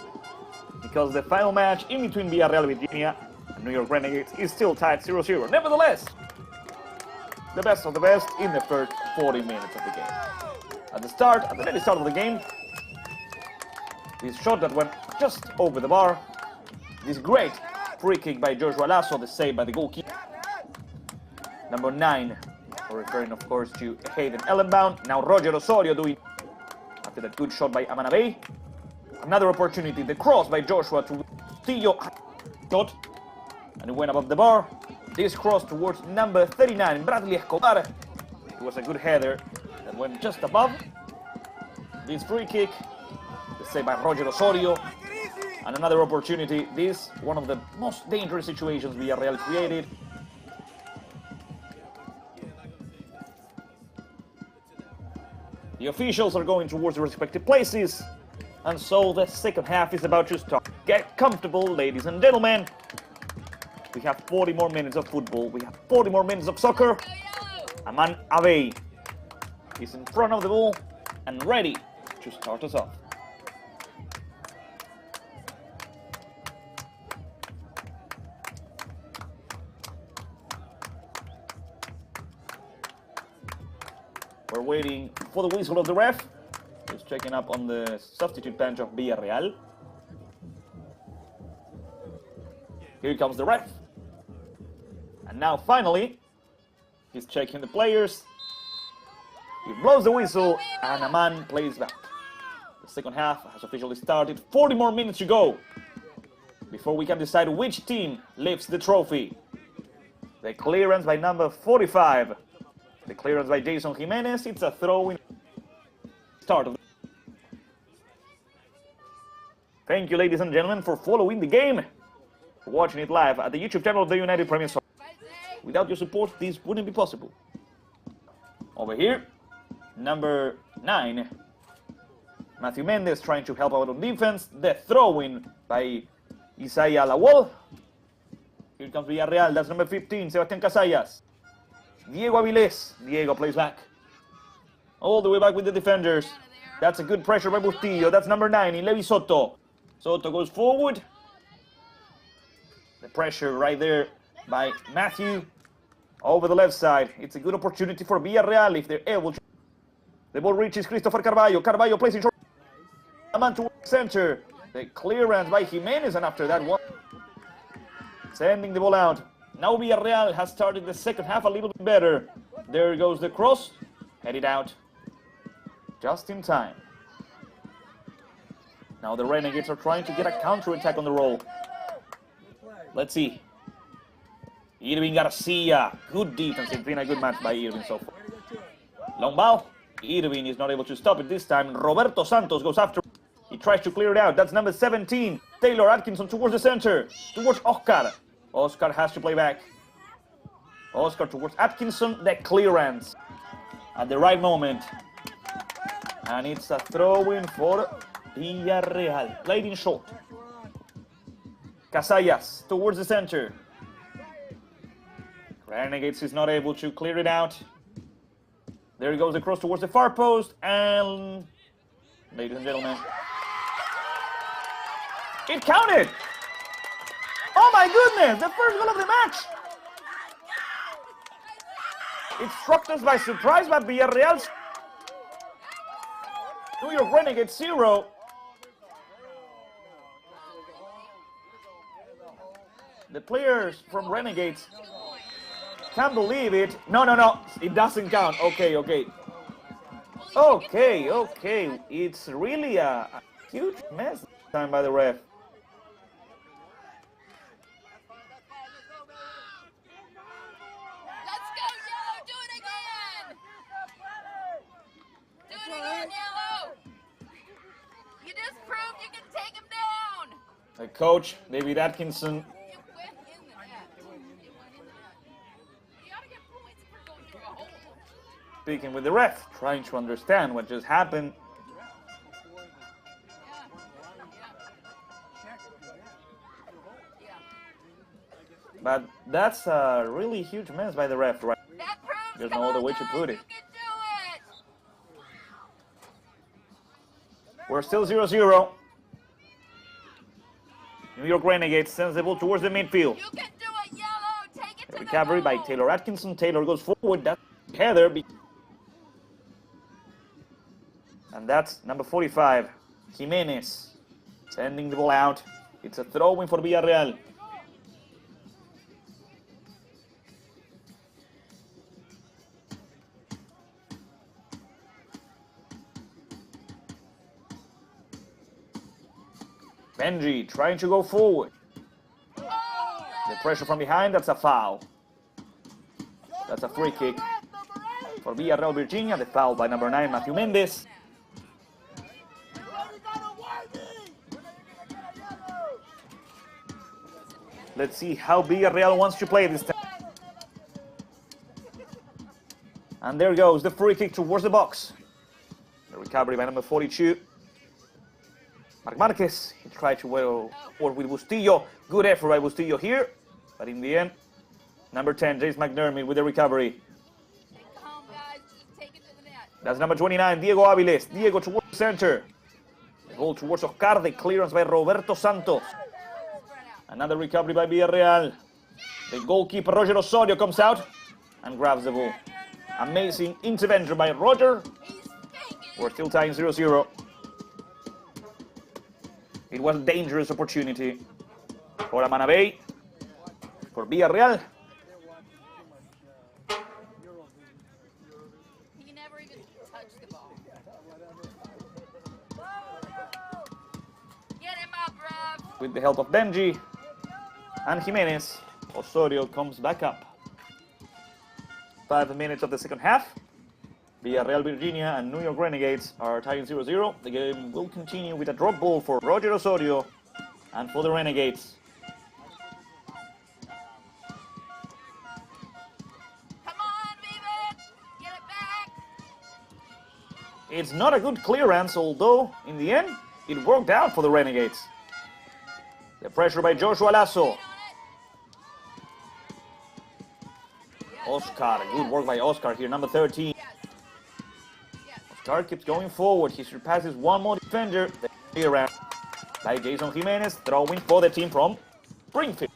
because the final match in between Villarreal, Virginia, and New York Renegades is still tied 0-0. Nevertheless, the best of the best in the first 40 minutes of the game. At the very start of the game, this shot that went just over the bar, this great free kick by Joshua Lasso, the save by the goalkeeper. Number 9, referring of course to Hayden Ellenbound. Now Roger Osorio doing, after that good shot by Amanabey. Another opportunity, the cross by Joshua to Tillo shot, and it went above the bar. This cross towards number 39, Bradley Escobar. It was a good header that went just above. This free kick, the save by Roger Osorio. And another opportunity, this one of the most dangerous situations Villarreal created. The officials are going towards their respective places, and so the second half is about to start. Get comfortable, ladies and gentlemen. We have 40 more minutes of football. We have 40 more minutes of soccer. Aman Abey is in front of the ball and ready to start us off. We're waiting for the whistle of the ref, who's checking up on the substitute bench of Villarreal. Here comes the ref. And now finally, he's checking the players. He blows the whistle and Aman plays back. The second half has officially started. 40 more minutes to go before we can decide which team lifts the trophy. The clearance by number 45. The clearance by Jason Jimenez. It's a throw in start of the... Thank you, ladies and gentlemen, for following the game, for watching it live at the YouTube channel of the United Premier Soccer. Without your support, this wouldn't be possible. Over here, number 9, Matthew Mendes trying to help out on defense. The throw-in by Isaiah Lawal. Here comes Villarreal. That's number 15, Sebastián Casallas. Diego Avilés. Diego plays back. All the way back with the defenders. That's a good pressure by Bustillo. That's number 9, Levi Soto. Soto goes forward. The pressure right there by Matthew over the left side. It's a good opportunity for Villarreal if they're able to. The ball reaches Christopher Carballo. Carballo plays in short. Aman to center. The clearance by Jimenez, and after that one, sending the ball out. Now Villarreal has started the second half a little bit better. There goes the cross. Headed out. Just in time. Now the Renegades are trying to get a counter-attack on the roll. Let's see. Irving Garcia. Good defense. It's been a good match by Irving so far. Long ball. Irving is not able to stop it this time. Roberto Santos goes after. He tries to clear it out. That's number 17. Taylor Atkinson towards the center. Towards Oscar. Oscar has to play back. Oscar towards Atkinson. The clearance at the right moment. And it's a throw-in for Villarreal. Played in short. Casallas towards the center. Renegades is not able to clear it out. There goes the cross towards the far post. And, ladies and gentlemen, it counted! Oh my goodness! The first goal of the match! It struck us by surprise, but Villarreal's New York Renegades 0. The players from Renegades can't believe it. No. It doesn't count. Okay. It's really a huge mess this time by the ref. Let's go, Yellow! Do it again! Do it again, Yellow! You just proved you can take him down! The coach, David Atkinson. It went in the net. It went in the net. You gotta get points for going through a hole. Speaking with the ref, trying to understand what just happened. But that's a really huge mess by the ref, right? That proves There's no other way to put it. You can do it! We're still 0-0. New York Renegades sends the ball towards the midfield. You can do it, Yellow. Take it to the Recovery by goal. Taylor Atkinson. Taylor goes forward. That's Heather. And that's number 45, Jimenez, sending the ball out. It's a throw-in for Villarreal. Benji trying to go forward. The pressure from behind, that's a foul. That's a free kick for Villarreal Virginia. The foul by number 9, Matthew Mendes. Let's see how Villarreal wants to play this time. And there goes the free kick towards the box. The recovery by number 42. Marc Marquez, he tried to work with Bustillo. Good effort by Bustillo here. But in the end, number 10, James McDermott with the recovery. Come, guys. Just take it to the net. That's number 29, Diego Aviles. Diego towards the center. The ball towards Oscar. The clearance by Roberto Santos. Another recovery by Villarreal. The goalkeeper, Roger Osorio, comes out and grabs the ball. Amazing intervention by Roger. We're still tying 0-0. It was a dangerous opportunity for Amanabey, for Villarreal. He never even touched the ball. Get him up, bruv. With the help of Benji and Jimenez, Osorio comes back up. 5 minutes of the second half. Villarreal Virginia and New York Renegades are tying 0-0. The game will continue with a drop ball for Roger Osorio and for the Renegades. Come on, Vivid. Get it back. It's not a good clearance, although in the end it worked out for the Renegades. The pressure by Joshua Lasso. Oscar, good work by Oscar here, number 13. Oscar keeps going forward. He surpasses one more defender. The clearance by Jason Jimenez, throwing for the team from Springfield.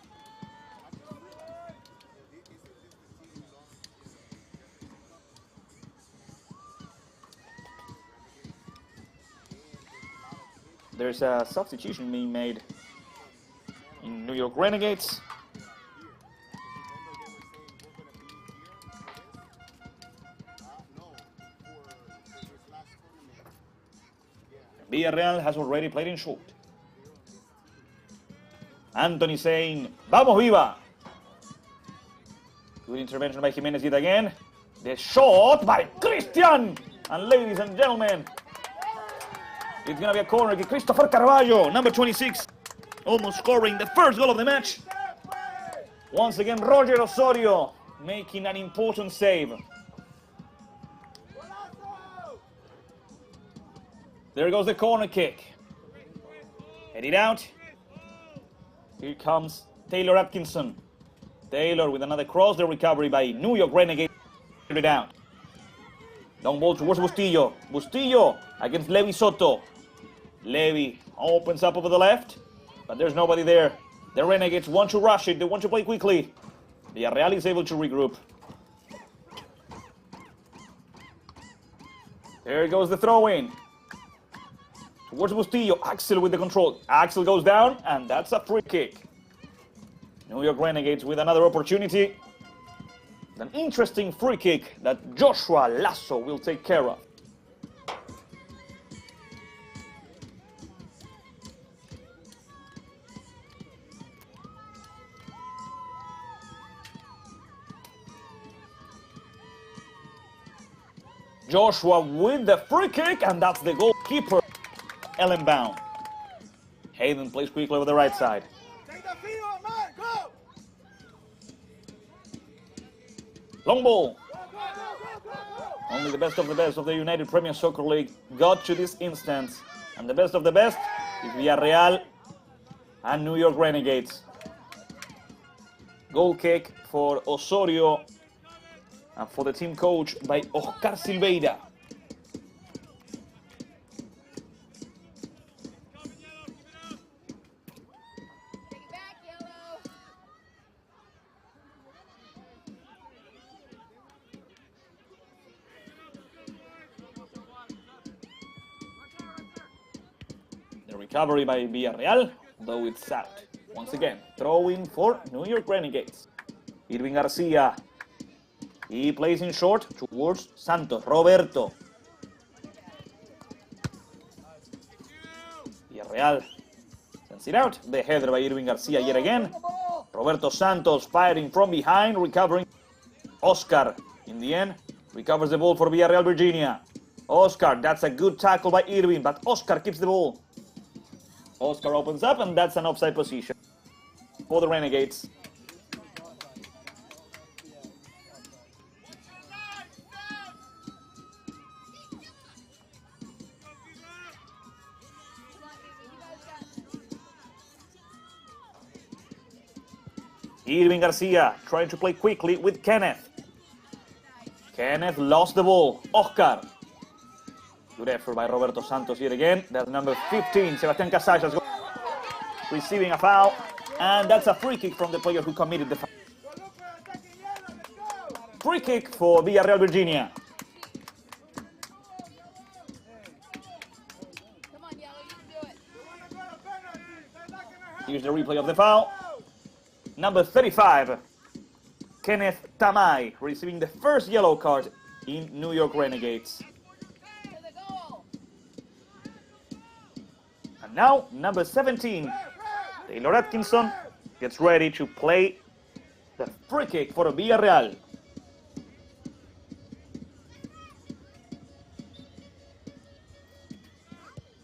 There's a substitution being made in New York Renegades. Villarreal has already played in short. Anthony saying, "Vamos viva!" Good intervention by Jimenez yet again. The shot by Christian! And ladies and gentlemen, it's going to be a corner kick. Christopher Carvalho, number 26, almost scoring the first goal of the match. Once again, Roger Osorio making an important save. There goes the corner kick. Headed out. Here comes Taylor Atkinson. Taylor with another cross. The recovery by New York Renegades. It out. Long ball towards Bustillo. Bustillo against Levi Soto. Levi opens up over the left, but there's nobody there. The Renegades want to rush it. They want to play quickly. Villarreal is able to regroup. There goes the throw-in. Towards Bustillo, Axel with the control. Axel goes down, and that's a free kick. New York Renegades with another opportunity. An interesting free kick that Joshua Lasso will take care of. Joshua with the free kick, and that's the goalkeeper. Ellenbaum. Hayden plays quickly over the right side. Take the field, man. Go. Long ball. Go, go, go, go. Only the best of the United Premier Soccer League got to this instance. And the best of the best is Villarreal and New York Renegades. Goal kick for Osorio and for the team coach by Oscar Silveira. Recovery by Villarreal, though it's out. Once again, throwing for New York Renegades. Irving Garcia. He plays in short towards Santos. Roberto. Villarreal sends it out. The header by Irving Garcia yet again. Roberto Santos firing from behind, recovering. Oscar, in the end, recovers the ball for Villarreal, Virginia. Oscar, that's a good tackle by Irving, but Oscar keeps the ball. Oscar opens up, and that's an offside position for the Renegades. Irving Garcia trying to play quickly with Kenneth. Kenneth lost the ball. Oscar. Good effort by Roberto Santos yet again. That's number 15, Sebastián Casallas, receiving a foul. And that's a free kick from the player who committed the foul. Free kick for Villarreal, Virginia. Come on, Yellow, you can do it. Here's the replay of the foul. Number 35, Kenneth Tamai, receiving the first yellow card in New York Renegades. To the goal. And now, number 17, Taylor Atkinson, gets ready to play the free kick for Villarreal.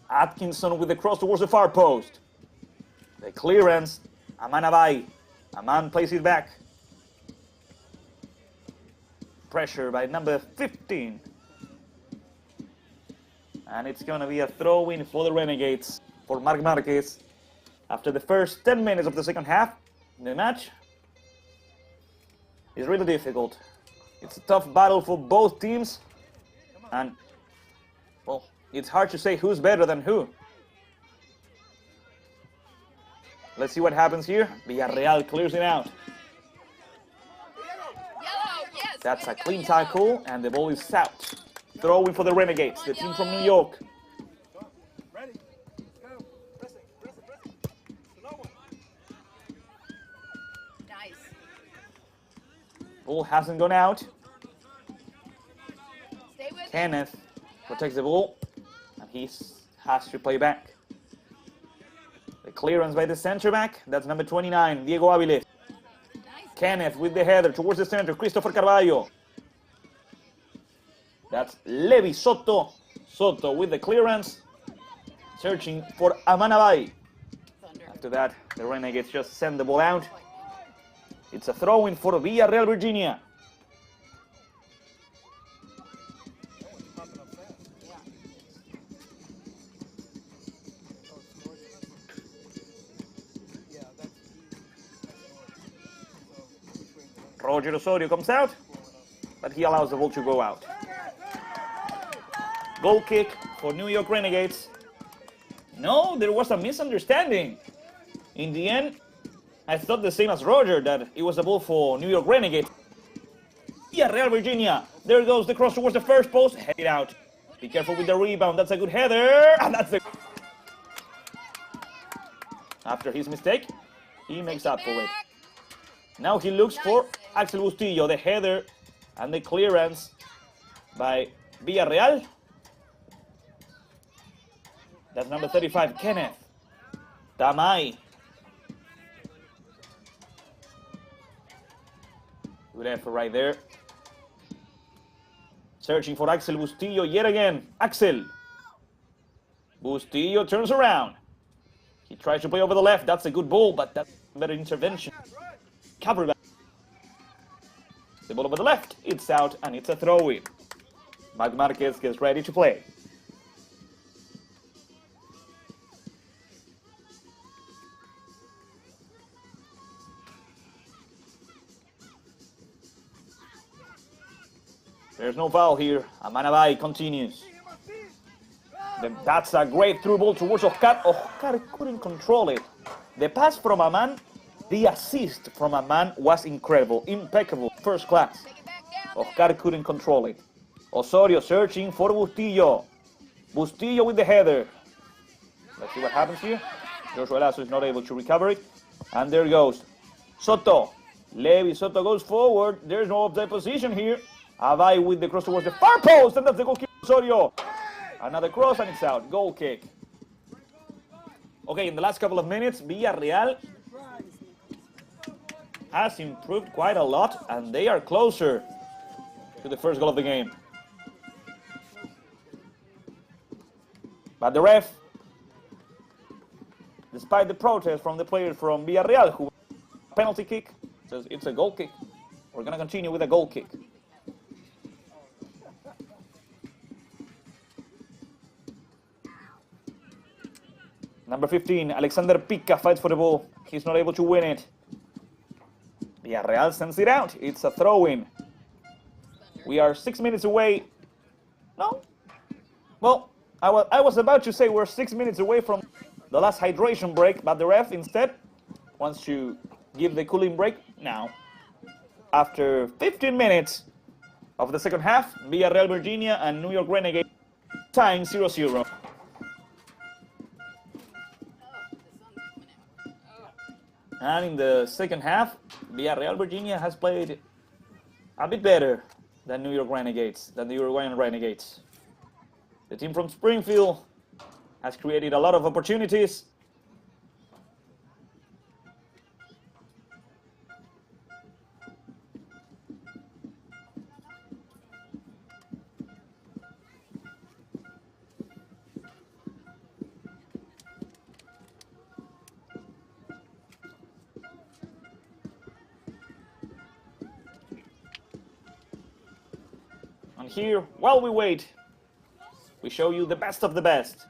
Atkinson with the cross towards the far post. The clearance, Amanabai. Aman plays it back. Pressure by number 15. And it's going to be a throw-in for the Renegades, for Marc Marquez. After the first 10 minutes of the second half, the match is really difficult. It's a tough battle for both teams. And, well, it's hard to say who's better than who. Let's see what happens here. Villarreal clears it out. Yellow, yes. That's a clean tackle, and the ball is out. Throwing for the Renegades, the team from New York. Ready? Go. Press it. Press it. Press it. No one. Nice. Ball hasn't gone out. Stay with it. Kenneth protects the ball, and he has to play back. The clearance by the center back, that's number 29, Diego Aviles. Nice. Kenneth with the header towards the center, Christopher Carvalho. That's Levi Soto. Soto with the clearance, searching for Amanabai. Thunder. After that, the Renegades just send the ball out. It's a throw-in for Villarreal, Virginia. Yeah. Roger Osorio comes out, but he allows the ball to go out. Goal kick for New York Renegades. No, there was a misunderstanding. In the end, I thought the same as Roger, that it was a ball for New York Renegades. Yeah, Real Virginia. There goes the cross towards the first post. Head it out. Be careful with the rebound. That's a good header. And that's the... After his mistake, he makes up for it. Now he looks for Axel Bustillo, the header and the clearance by Villarreal. That's number 35, Kenneth Tamai. Good effort right there. Searching for Axel Bustillo yet again. Axel. Bustillo turns around. He tries to play over the left. That's a good ball, but that's a better intervention. Cover back. The ball over the left. It's out, and it's a throw-in. Marc Marquez gets ready to play. There's no foul here. Amanabai continues. That's a great through ball towards Oscar. Oscar couldn't control it. The pass from Aman, the assist from Aman was incredible, impeccable, first class. Oscar couldn't control it. Osorio searching for Bustillo. Bustillo with the header. Let's see what happens here. Joshua Lasso is not able to recover it. And there goes Soto. Levi Soto goes forward. There's no offside position here. Avai with the cross towards the far post, and that's the goalkeeper Osorio. Another cross, and it's out. Goal kick. Okay, in the last couple of minutes, Villarreal has improved quite a lot, and they are closer to the first goal of the game. But the ref, despite the protest from the players from Villarreal, who penalty kick, says it's a goal kick. We're going to continue with a goal kick. Number 15, Alexander Pica fights for the ball. He's not able to win it. Villarreal sends it out. It's a throw-in. We are 6 minutes away. No? Well, I was about to say we're 6 minutes away from the last hydration break, but the ref instead wants to give the cooling break now. After 15 minutes of the second half, Villarreal Virginia and New York Renegades tying 0-0. And in the second half, Villarreal Virginia has played a bit better than New York Renegades, than the Uruguayan Renegades. The team from Springfield has created a lot of opportunities. And here, while we wait, we show you the best of the best.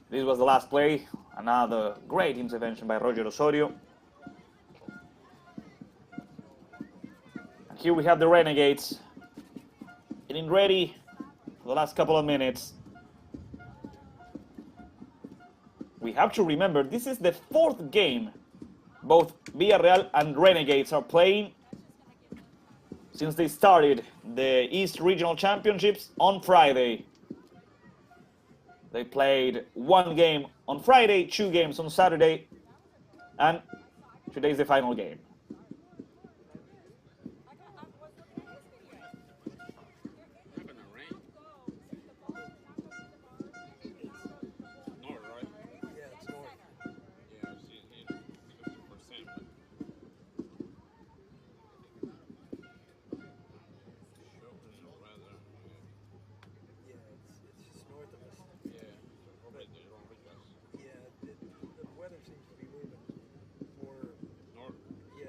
This was the last play. Another great intervention by Roger Osorio. And here we have the Renegades getting ready for the last couple of minutes. We have to remember this is the fourth game both Villarreal and Renegades are playing since they started the East Regional Championships on Friday. They played one game on Friday, 2 games on Saturday, and today's the final game.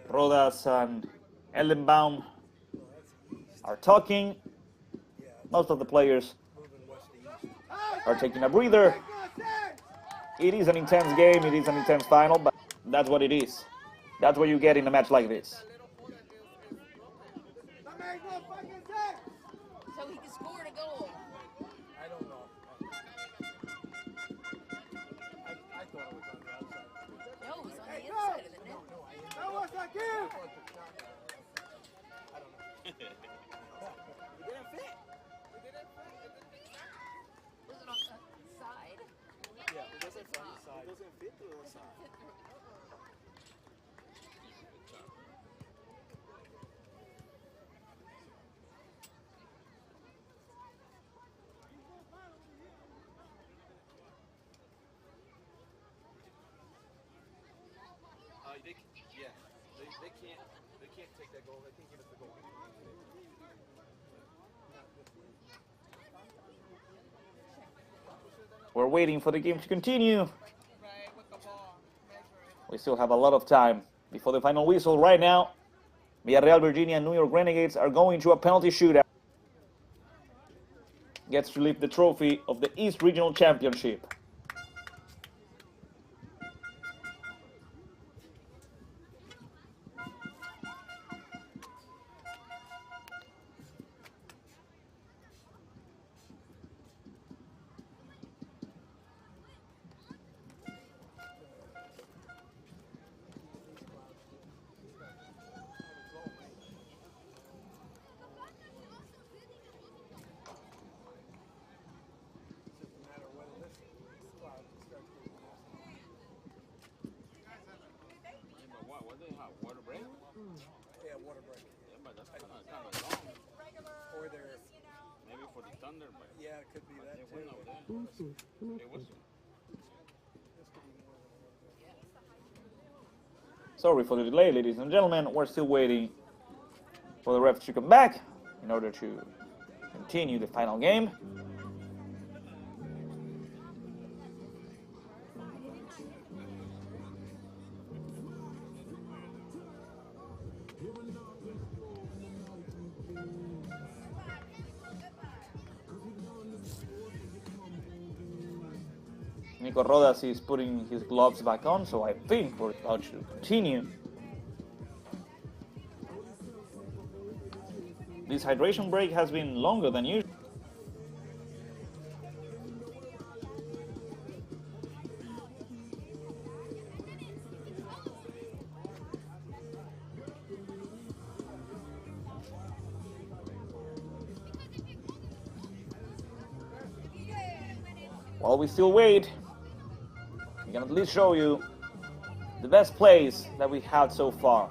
Rodas and Ellenbaum are talking. Most of the players are taking a breather. It is an intense game, it is an intense final, but that's what it is. That's what you get in a match like this. So he can score a goal. I don't know. I thought it was on the outside. No, it was on the inside of the net. That was a gift! Was it on the side? Yeah, it wasn't from the side. It doesn't fit to the side. They can't take that goal. They can't give us the goal. We're waiting for the game to continue. We still have a lot of time before the final whistle. Right now, Villarreal Virginia and New York Renegades are going to a penalty shootout. Gets to lift the trophy of the East Regional Championship. Yeah, it could be that too. Sorry for the delay, ladies and gentlemen. We're still waiting for the refs to come back in order to continue the final game. Nico Rodas is putting his gloves back on, so I think we're about to continue. This hydration break has been longer than usual. While we still wait, we can at least show you the best plays that we had so far.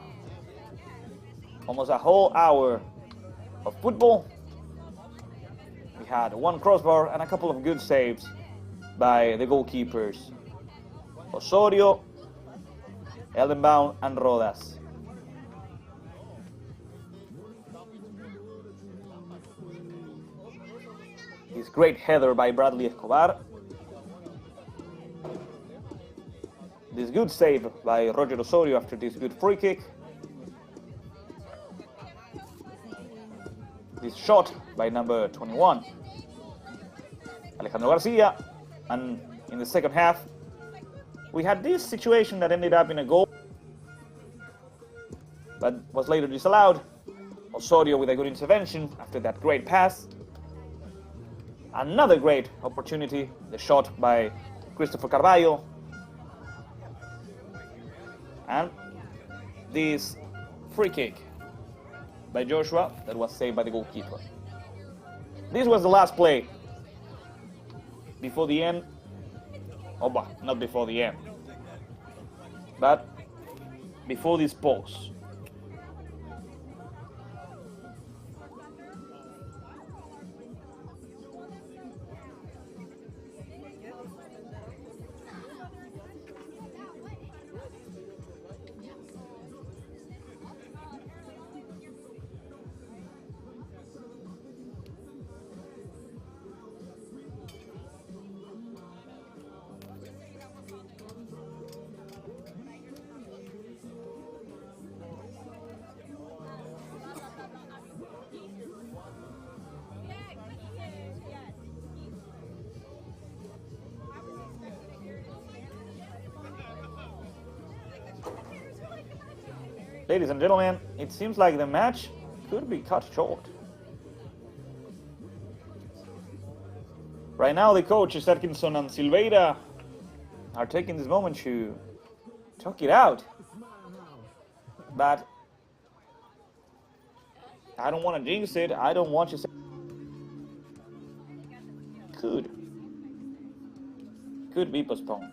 Almost a whole hour of football. We had one crossbar and a couple of good saves by the goalkeepers Osorio, Eldenbaum, and Rodas. This great header by Bradley Escobar. This good save by Roger Osorio after this good free kick. This shot by number 21, Alejandro Garcia. And in the second half, we had this situation that ended up in a goal, but was later disallowed. Osorio with a good intervention after that great pass. Another great opportunity, the shot by Christopher Carvalho. And this free kick by Joshua that was saved by the goalkeeper. This was the last play before the end. Oh, bah, not before the end, but before this pause. Ladies and gentlemen, it seems like the match could be cut short. Right now, the coaches Atkinson and Silveira are taking this moment to talk it out. But I don't want to jinx it. I don't want to say could be postponed.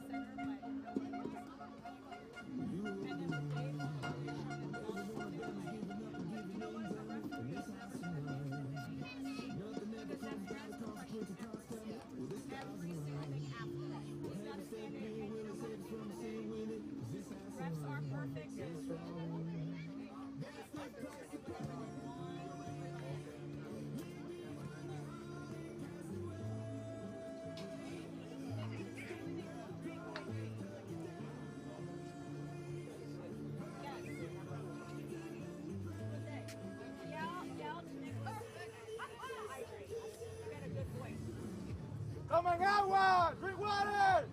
Coming agua! Drink water!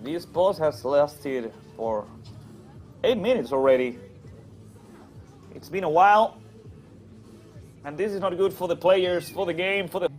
This pause has lasted for 8 minutes already. It's been a while, and this is not good for the players, for the game, for the...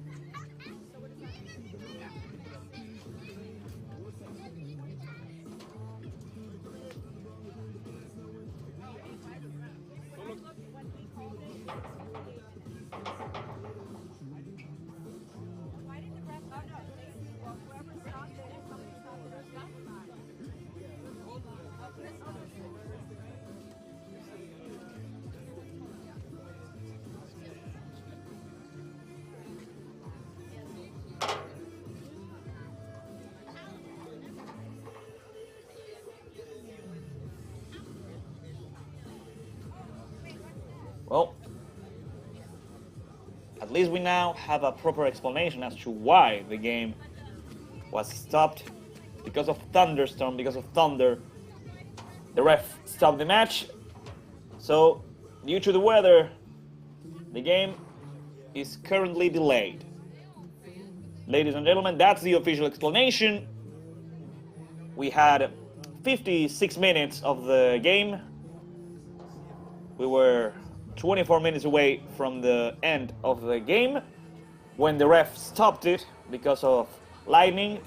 Well, at least we now have a proper explanation as to why the game was stopped because of thunderstorm, because of thunder. The ref stopped the match. So, due to the weather, the game is currently delayed. Ladies and gentlemen, that's the official explanation. We had 56 minutes of the game. We were 24 minutes away from the end of the game when the ref stopped it because of lightning.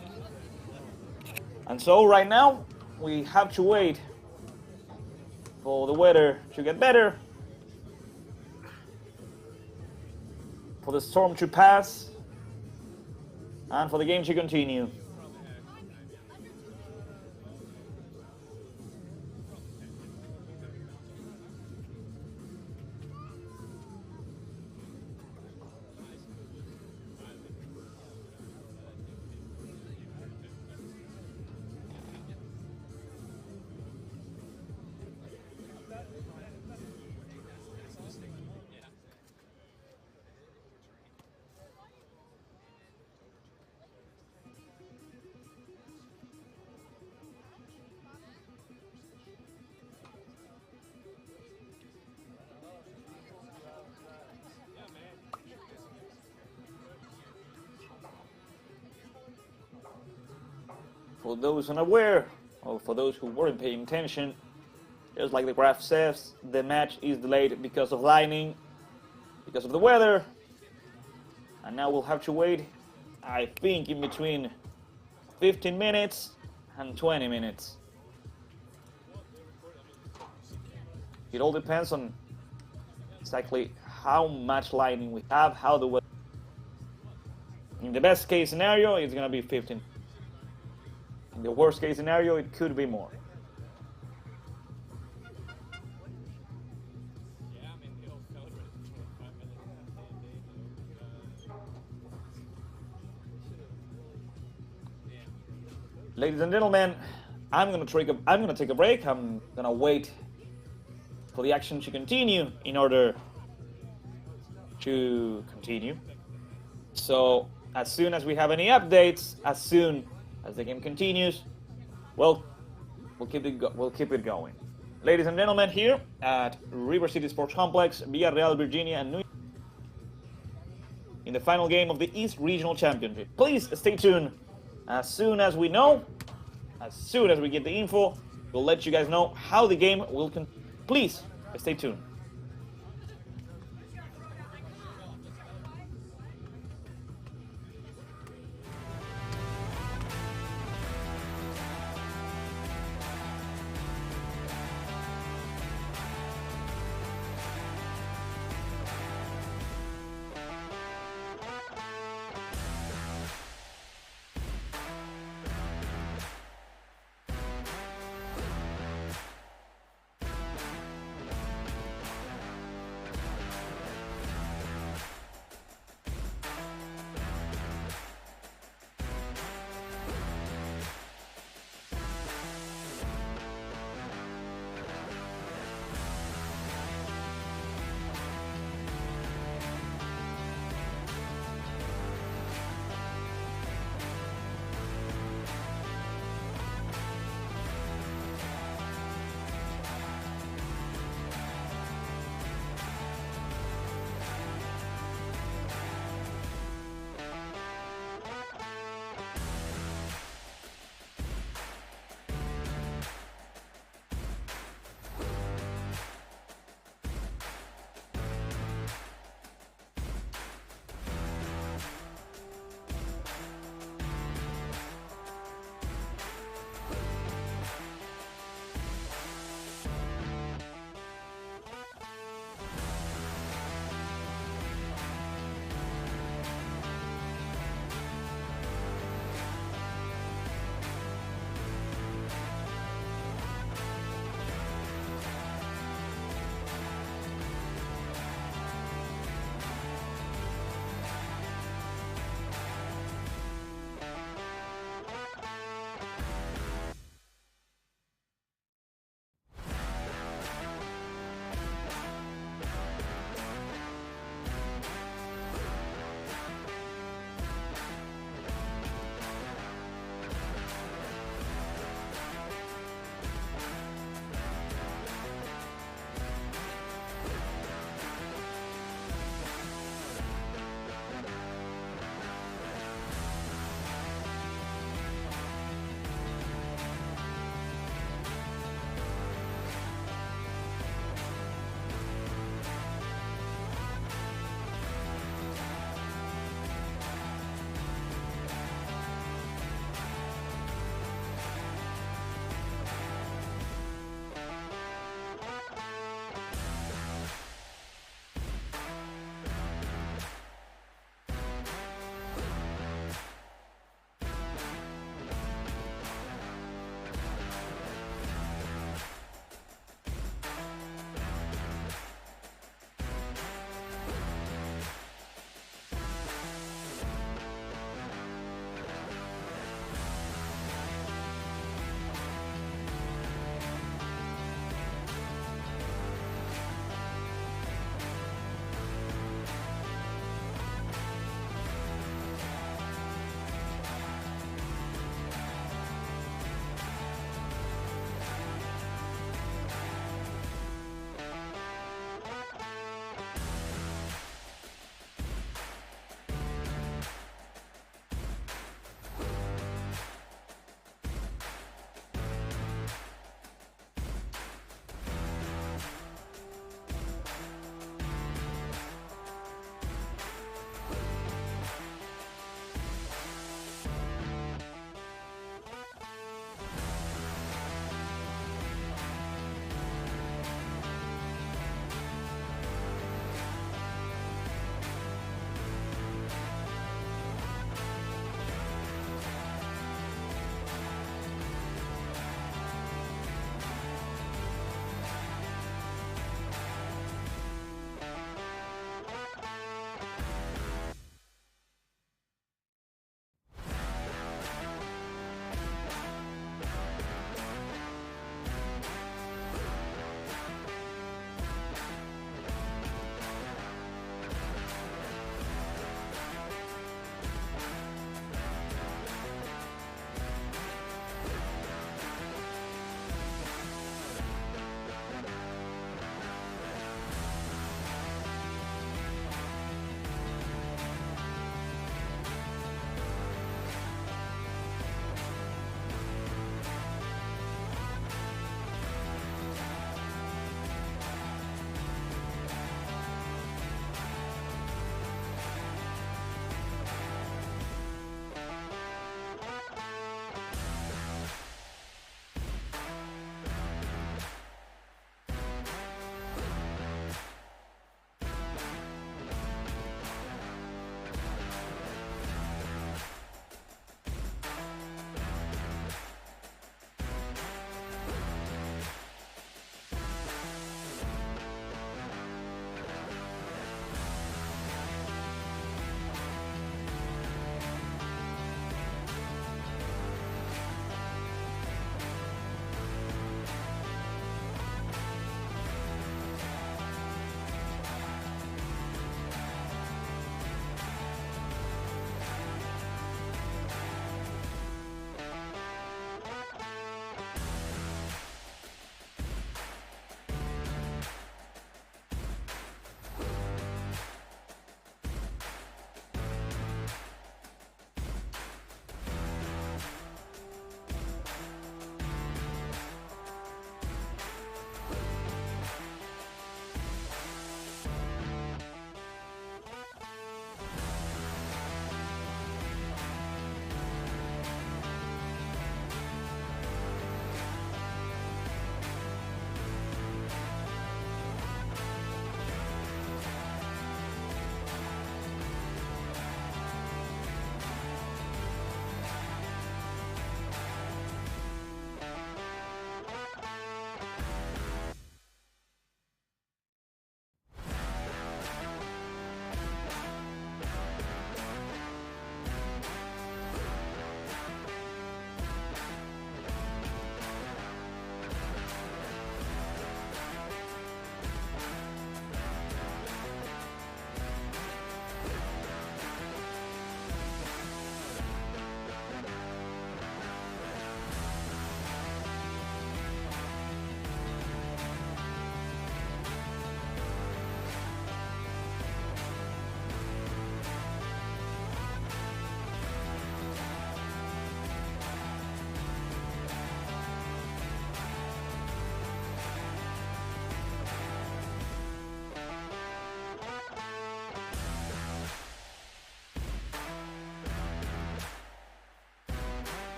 And so right now we have to wait for the weather to get better, for the storm to pass, and for the game to continue. For those unaware, or for those who weren't paying attention, just like the graph says, the match is delayed because of lightning, because of the weather, and now we'll have to wait, I think, in between 15 minutes and 20 minutes. It all depends on exactly how much lightning we have, how the weather. In the best case scenario, it's gonna be 15. In the worst case scenario, it could be more. Ladies and gentlemen, I'm gonna take a break. I'm gonna wait for the action to continue in order to continue. So as soon as we have any updates, as soon as the game continues, well, we'll keep it going. Ladies and gentlemen, here at River City Sports Complex, Villarreal, Virginia, and New York, in the final game of the East Regional Championship. Please stay tuned. As soon as we know, as soon as we get the info, we'll let you guys know how the game will continue. Please stay tuned.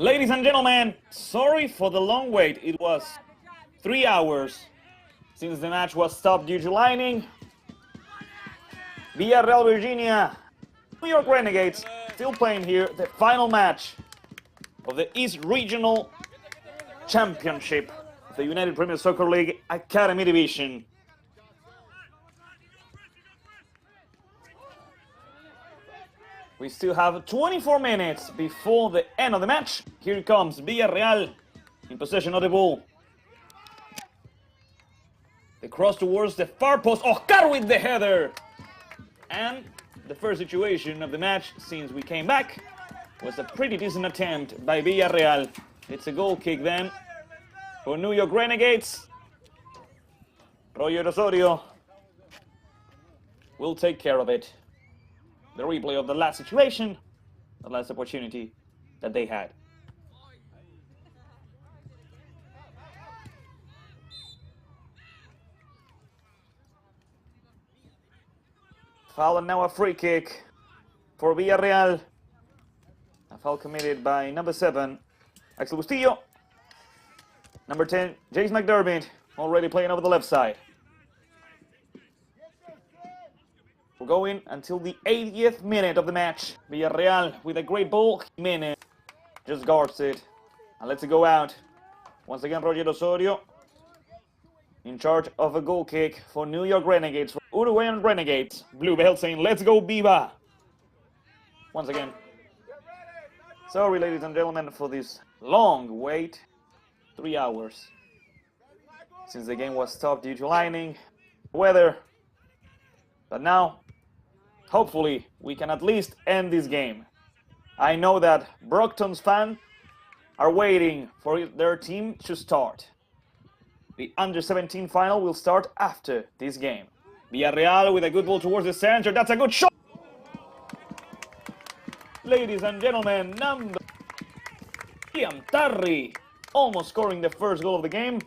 Ladies and gentlemen, sorry for the long wait. It was 3 hours since the match was stopped due to lightning. Villarreal, Virginia, New York Renegades still playing here the final match of the East Regional Championship of the United Premier Soccer League Academy Division. We still have 24 minutes before the end of the match. Here comes Villarreal in possession of the ball. They cross towards the far post. Oscar with the header! And the first situation of the match since we came back was a pretty decent attempt by Villarreal. It's a goal kick then for New York Renegades. Roger Osorio will take care of it. The replay of the last situation, the last opportunity that they had. Foul and now a free kick for Villarreal. A foul committed by number 7, Axel Bustillo. Number 10, James McDermott, already playing over the left side. We're going until the 80th minute of the match. Villarreal with a great ball. Jimenez just guards it and lets it go out. Once again, Roger Osorio in charge of a goal kick for New York Renegades. For Uruguayan Renegades. Blue Belt saying, let's go, Viva! Once again. Sorry, ladies and gentlemen, for this long wait. 3 hours since the game was stopped due to lightning, weather. But now, hopefully, we can at least end this game. I know that Brockton's fans are waiting for their team to start. The under-17 final will start after this game. Villarreal with a good ball towards the center. That's a good shot! Ladies and gentlemen, number Liam Tarri almost scoring the first goal of the game.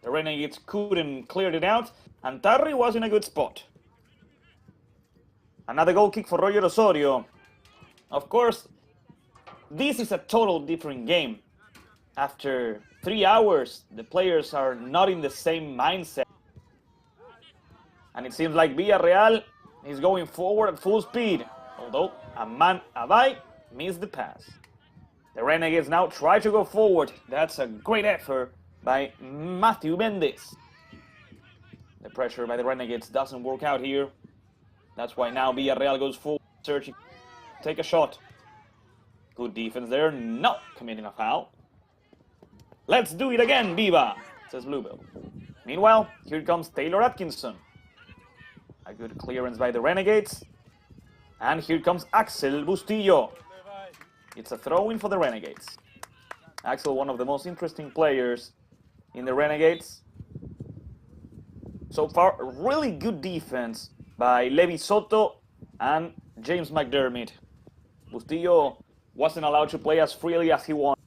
The Renegades couldn't clear it out, and Tarri was in a good spot. Another goal kick for Roger Osorio. Of course, this is a total different game. After 3 hours, the players are not in the same mindset. And it seems like Villarreal is going forward at full speed, although Aman Abay missed the pass. The Renegades now try to go forward. That's a great effort by Matthew Mendes. The pressure by the Renegades doesn't work out here. That's why now Villarreal goes forward, searching. Take a shot. Good defense there, not committing a foul. Let's do it again, Viva, says Bluebell. Meanwhile, here comes Taylor Atkinson. A good clearance by the Renegades. And here comes Axel Bustillo. It's a throw-in for the Renegades. Axel, one of the most interesting players in the Renegades. So far, really good defense by Levi Soto and James McDermott. Bustillo wasn't allowed to play as freely as he wanted.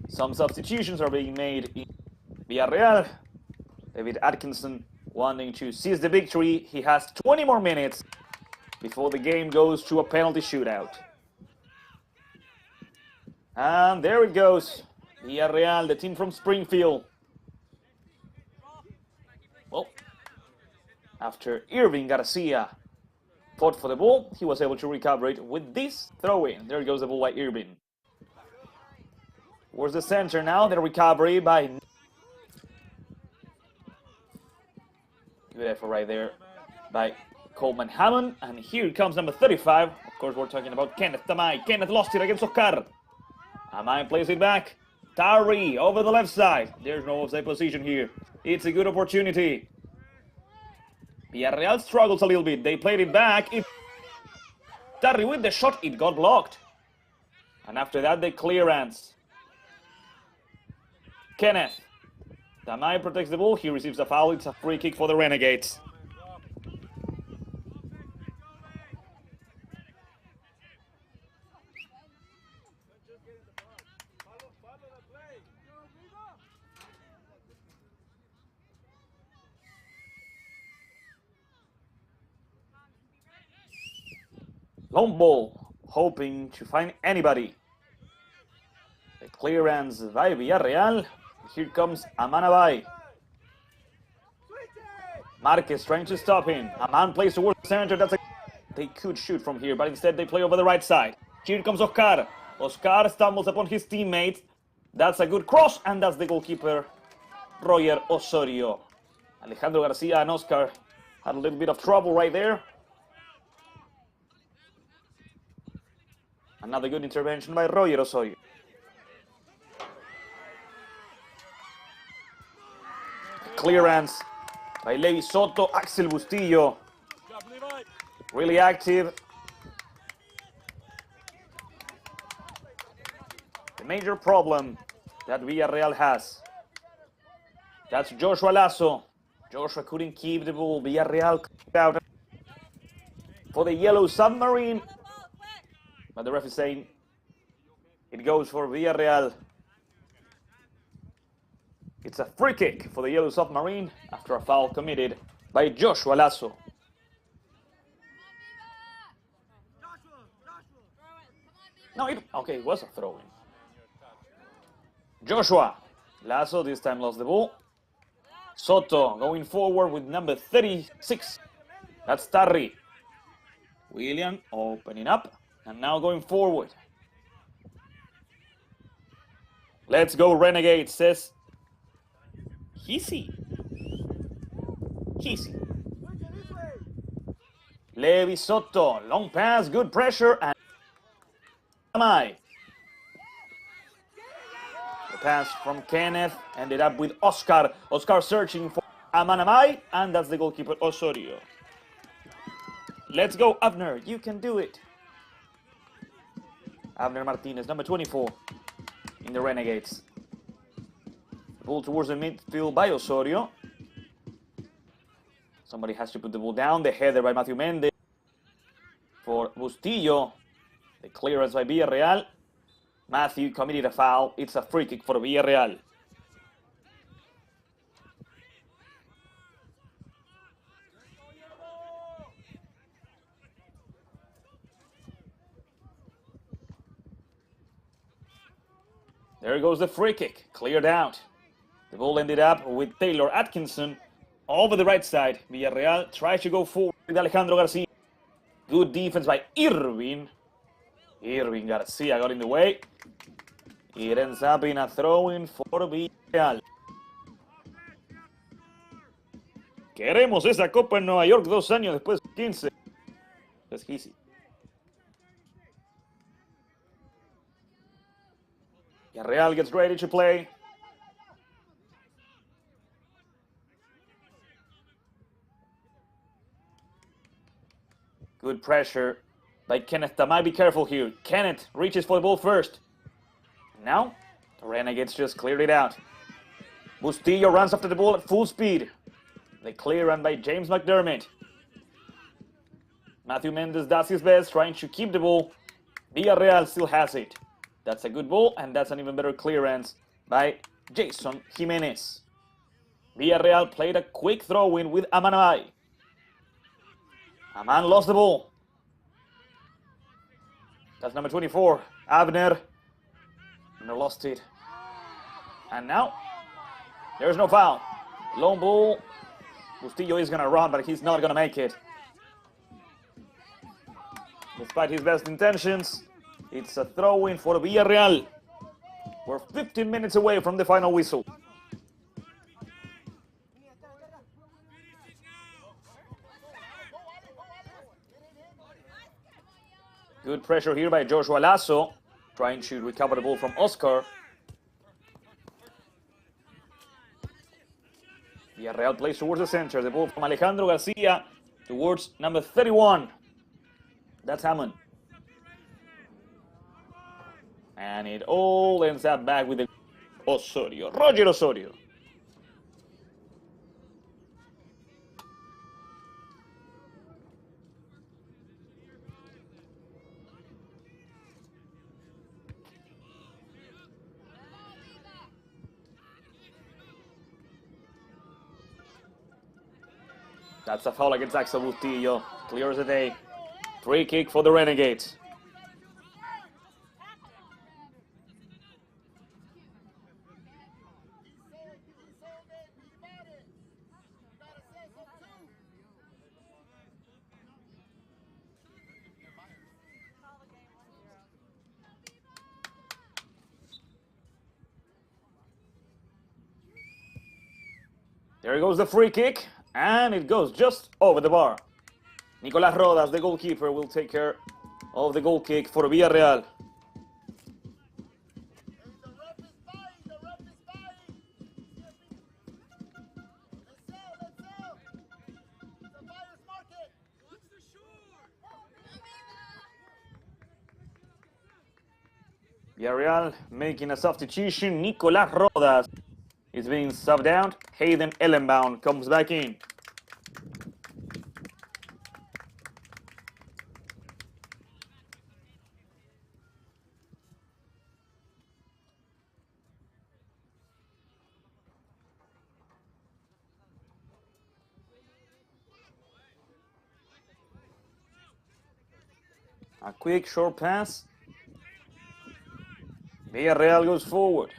Some substitutions are being made in Villarreal. David Atkinson wanting to seize the victory. He has 20 more minutes before the game goes to a penalty shootout. And there it goes. Villarreal, the team from Springfield. Well, after Irving Garcia fought for the ball, he was able to recover it with this throw-in. There goes the ball by Irving. Towards the center now, the recovery by... Good effort right there by Coleman Hammond. And here comes number 35. Of course, we're talking about Kenneth Tamay. Kenneth lost it against Oscar. Tamay plays it back. Tari over the left side. There's no offside position here. It's a good opportunity. Villarreal struggles a little bit. They played it back. Tari with the shot. It got blocked. And after that, the clearance. Kenneth. Tamay protects the ball. He receives a foul. It's a free kick for the Renegades. Long ball, hoping to find anybody. The clearance by Villarreal. Here comes Amanabay. Marquez trying to stop him. Aman plays towards the center. They could shoot from here, but instead they play over the right side. Here comes Oscar. Oscar stumbles upon his teammates. That's a good cross, and that's the goalkeeper, Roger Osorio. Alejandro Garcia and Oscar had a little bit of trouble right there. Another good intervention by Roger Osorio. Clearance by Levi Soto. Axel Bustillo, really active. The major problem that Villarreal has, that's Joshua Lasso. Joshua couldn't keep the ball. Villarreal out for the yellow submarine, but the ref is saying it goes for Villarreal. It's a free kick for the yellow submarine after a foul committed by Joshua Lasso. No, it was a throw-in. Joshua Lasso this time lost the ball. Soto going forward with number 36. That's Tarri. William opening up and now going forward. Let's go Renegades, says Hisi. Levi Soto, long pass, good pressure, and Amai. The pass from Kenneth ended up with Oscar. Oscar searching for Amanamai, and that's the goalkeeper Osorio. Let's go, Abner, you can do it. Abner Martinez, number 24 in the Renegades. Ball towards the midfield by Osorio. Somebody has to put the ball down. The header by Matthew Mendez for Bustillo. The clearance by Villarreal. Matthew committed a foul. It's a free kick for Villarreal. There goes the free kick. Cleared out. The ball ended up with Taylor Atkinson over the right side. Villarreal tries to go forward with Alejandro Garcia. Good defense by Irving. Irving Garcia got in the way. It ends up in a throw-in for Villarreal. Queremos esa copa en Nueva York 2 años después, 15. Es easy. Villarreal gets ready to play. Good pressure by Kenneth Tamay. Be careful here. Kenneth reaches for the ball first. Now, the Renegades just cleared it out. Bustillo runs after the ball at full speed. The clear run by James McDermott. Matthew Mendez does his best, trying to keep the ball. Villarreal still has it. That's a good ball, and that's an even better clearance by Jason Jimenez. Villarreal played a quick throw-in with Amanamay. Aman lost the ball. That's number 24, Abner. Abner lost it. And now, there's no foul. Long ball. Bustillo is going to run, but he's not going to make it. Despite his best intentions, it's a throw-in for Villarreal. We're 15 minutes away from the final whistle. Good pressure here by Joshua Lasso, trying to recover the ball from Oscar. Villarreal plays towards the center. The ball from Alejandro Garcia towards number 31. That's Hammond. And it all ends up back with the Osorio, Roger Osorio. That's a foul against Axel Bustillo. Clear as a day. Free kick for the Renegades. There goes the free kick, and it goes just over the bar. Nicolás Rodas, the goalkeeper, will take care of the goal kick for Villarreal. Villarreal making a substitution. Nicolás Rodas is being subbed out. Hayden Ellenbaum comes back in. A quick short pass. Villarreal goes forward.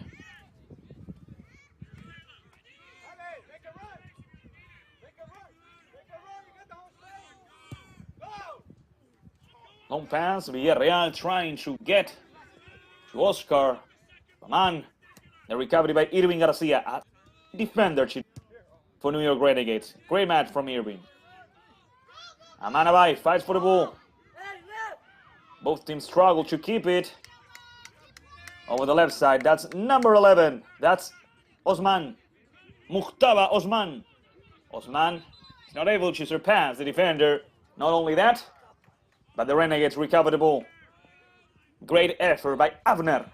Long pass. Villarreal trying to get to Oscar. Man, the recovery by Irving Garcia. A defender for New York Renegades. Great match from Irving. Amanabai fights for the ball. Both teams struggle to keep it. Over the left side, that's number 11. That's Osman. Muhtaba Osman. Osman is not able to surpass the defender. Not only that, but the Renegades recover the ball. Great effort by Abner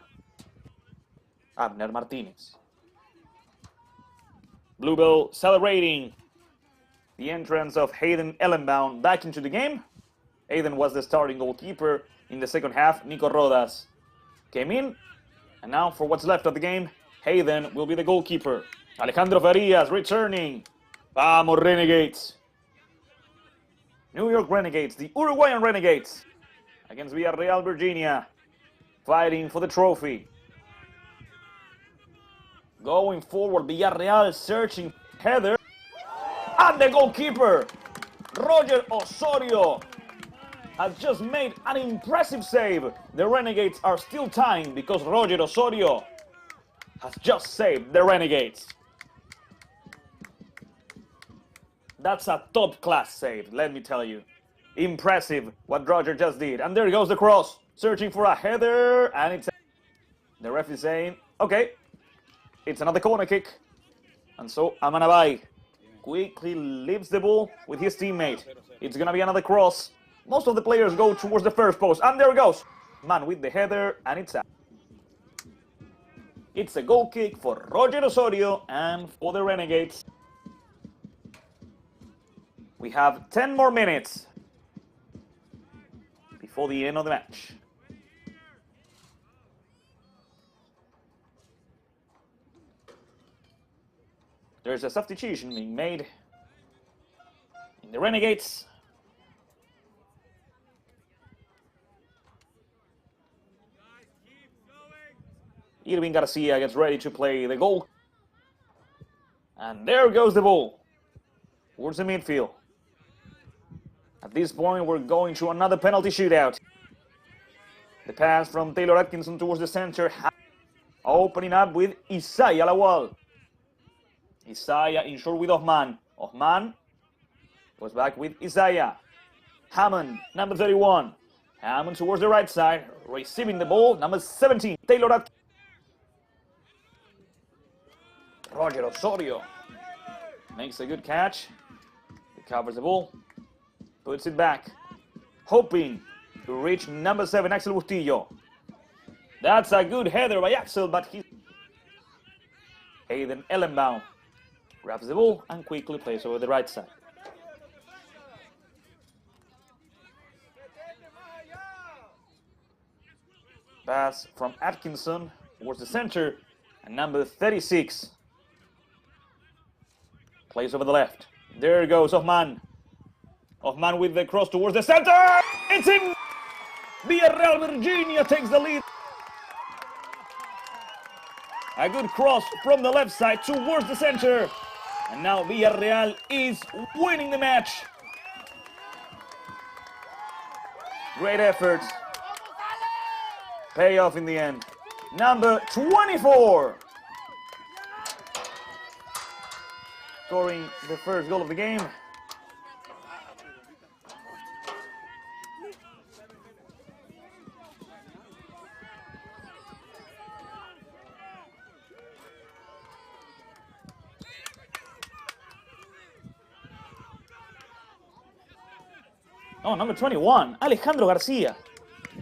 Martinez. Bluebell celebrating the entrance of Hayden Ellenbaum back into the game. Hayden was the starting goalkeeper in the second half. Nico Rodas came in. And now for what's left of the game, Hayden will be the goalkeeper. Alejandro Farias returning. Vamos Renegades. New York Renegades, the Uruguayan Renegades, against Villarreal, Virginia, fighting for the trophy. Going forward, Villarreal searching header. And the goalkeeper, Roger Osorio, has just made an impressive save. The Renegades are still tying because Roger Osorio has just saved the Renegades. That's a top-class save, let me tell you. Impressive what Roger just did. And there goes the cross, searching for a header, and it's... The ref is saying, okay, it's another corner kick. And so Amanabai quickly leaves the ball with his teammate. It's gonna be another cross. Most of the players go towards the first post, and there it goes. Man with the header, and it's out. It's a goal kick for Roger Osorio and for the Renegades. We have 10 more minutes before the end of the match. There's a substitution being made in the Renegades. Irving Garcia gets ready to play the goal. And there goes the ball towards the midfield. At this point, we're going to another penalty shootout. The pass from Taylor Atkinson towards the center, opening up with Isaiah Lawal. Isaiah in short with Osman. Osman goes back with Isaiah. Hammond, number 31. Hammond towards the right side, receiving the ball, number 17, Taylor Atkinson. Roger Osorio makes a good catch, recovers the ball, puts it back, hoping to reach number 7, Axel Bustillo. That's a good header by Axel, but Hayden Ellenbaum grabs the ball and quickly plays over the right side. Pass from Atkinson towards the center, and number 36 plays over the left. There goes Osman. Osman with the cross towards the center. It's in. Villarreal Virginia takes the lead. A good cross from the left side towards the center. And now Villarreal is winning the match. Great efforts. Pay off in the end. Number 24. Scoring the first goal of the game. Oh, number 21, Alejandro Garcia.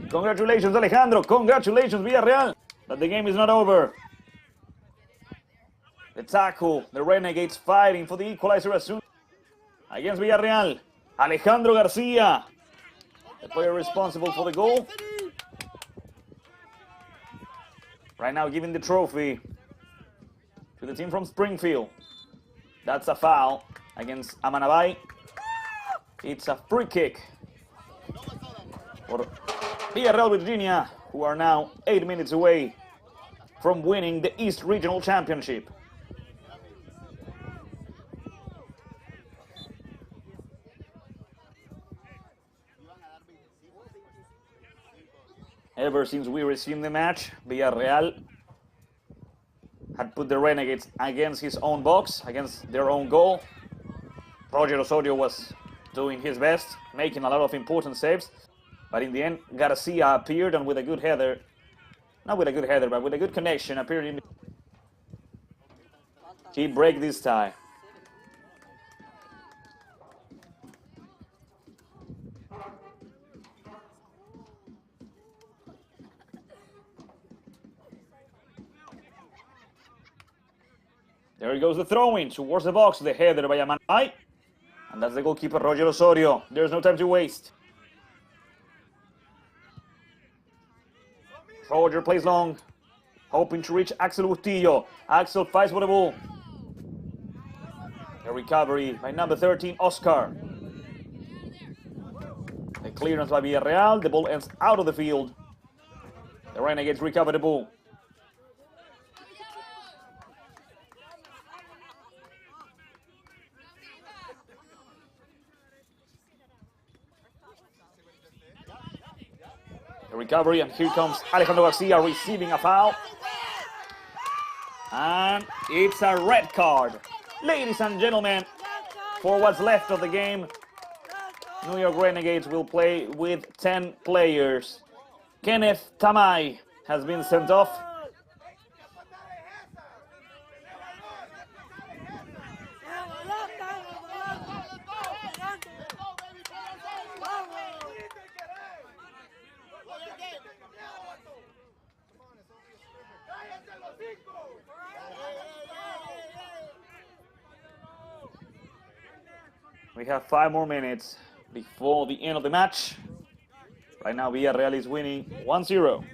Congratulations, Alejandro. Congratulations, Villarreal. But the game is not over. The tackle, the Renegades fighting for the equalizer as soon against Villarreal. Alejandro Garcia, the player responsible for the goal. Right now giving the trophy to the team from Springfield. That's a foul against Amanabay. It's a free kick for Villarreal Virginia, who are now 8 minutes away from winning the East Regional Championship. Ever since we resumed the match, Villarreal had put the Renegades against his own box, against their own goal. Roger Osorio was doing his best, making a lot of important saves. But in the end, Garcia appeared and with a good header, not with a good header, but with a good connection, appeared in. He break this tie. There goes the throw-in towards the box, the header by Amanay. And that's the goalkeeper, Roger Osorio. There's no time to waste. Roger plays long, hoping to reach Axel Bustillo. Axel fights for the ball. The recovery by number 13, Oscar. The clearance by Villarreal. The ball ends out of the field. The Renegades recover the ball. Recovery, and here comes Alejandro Garcia receiving a foul. And it's a red card. Ladies and gentlemen, for what's left of the game, New York Renegades will play with 10 players. Kenneth Tamay has been sent off. We have 5 more minutes before the end of the match. Right now, Villarreal is winning 1-0.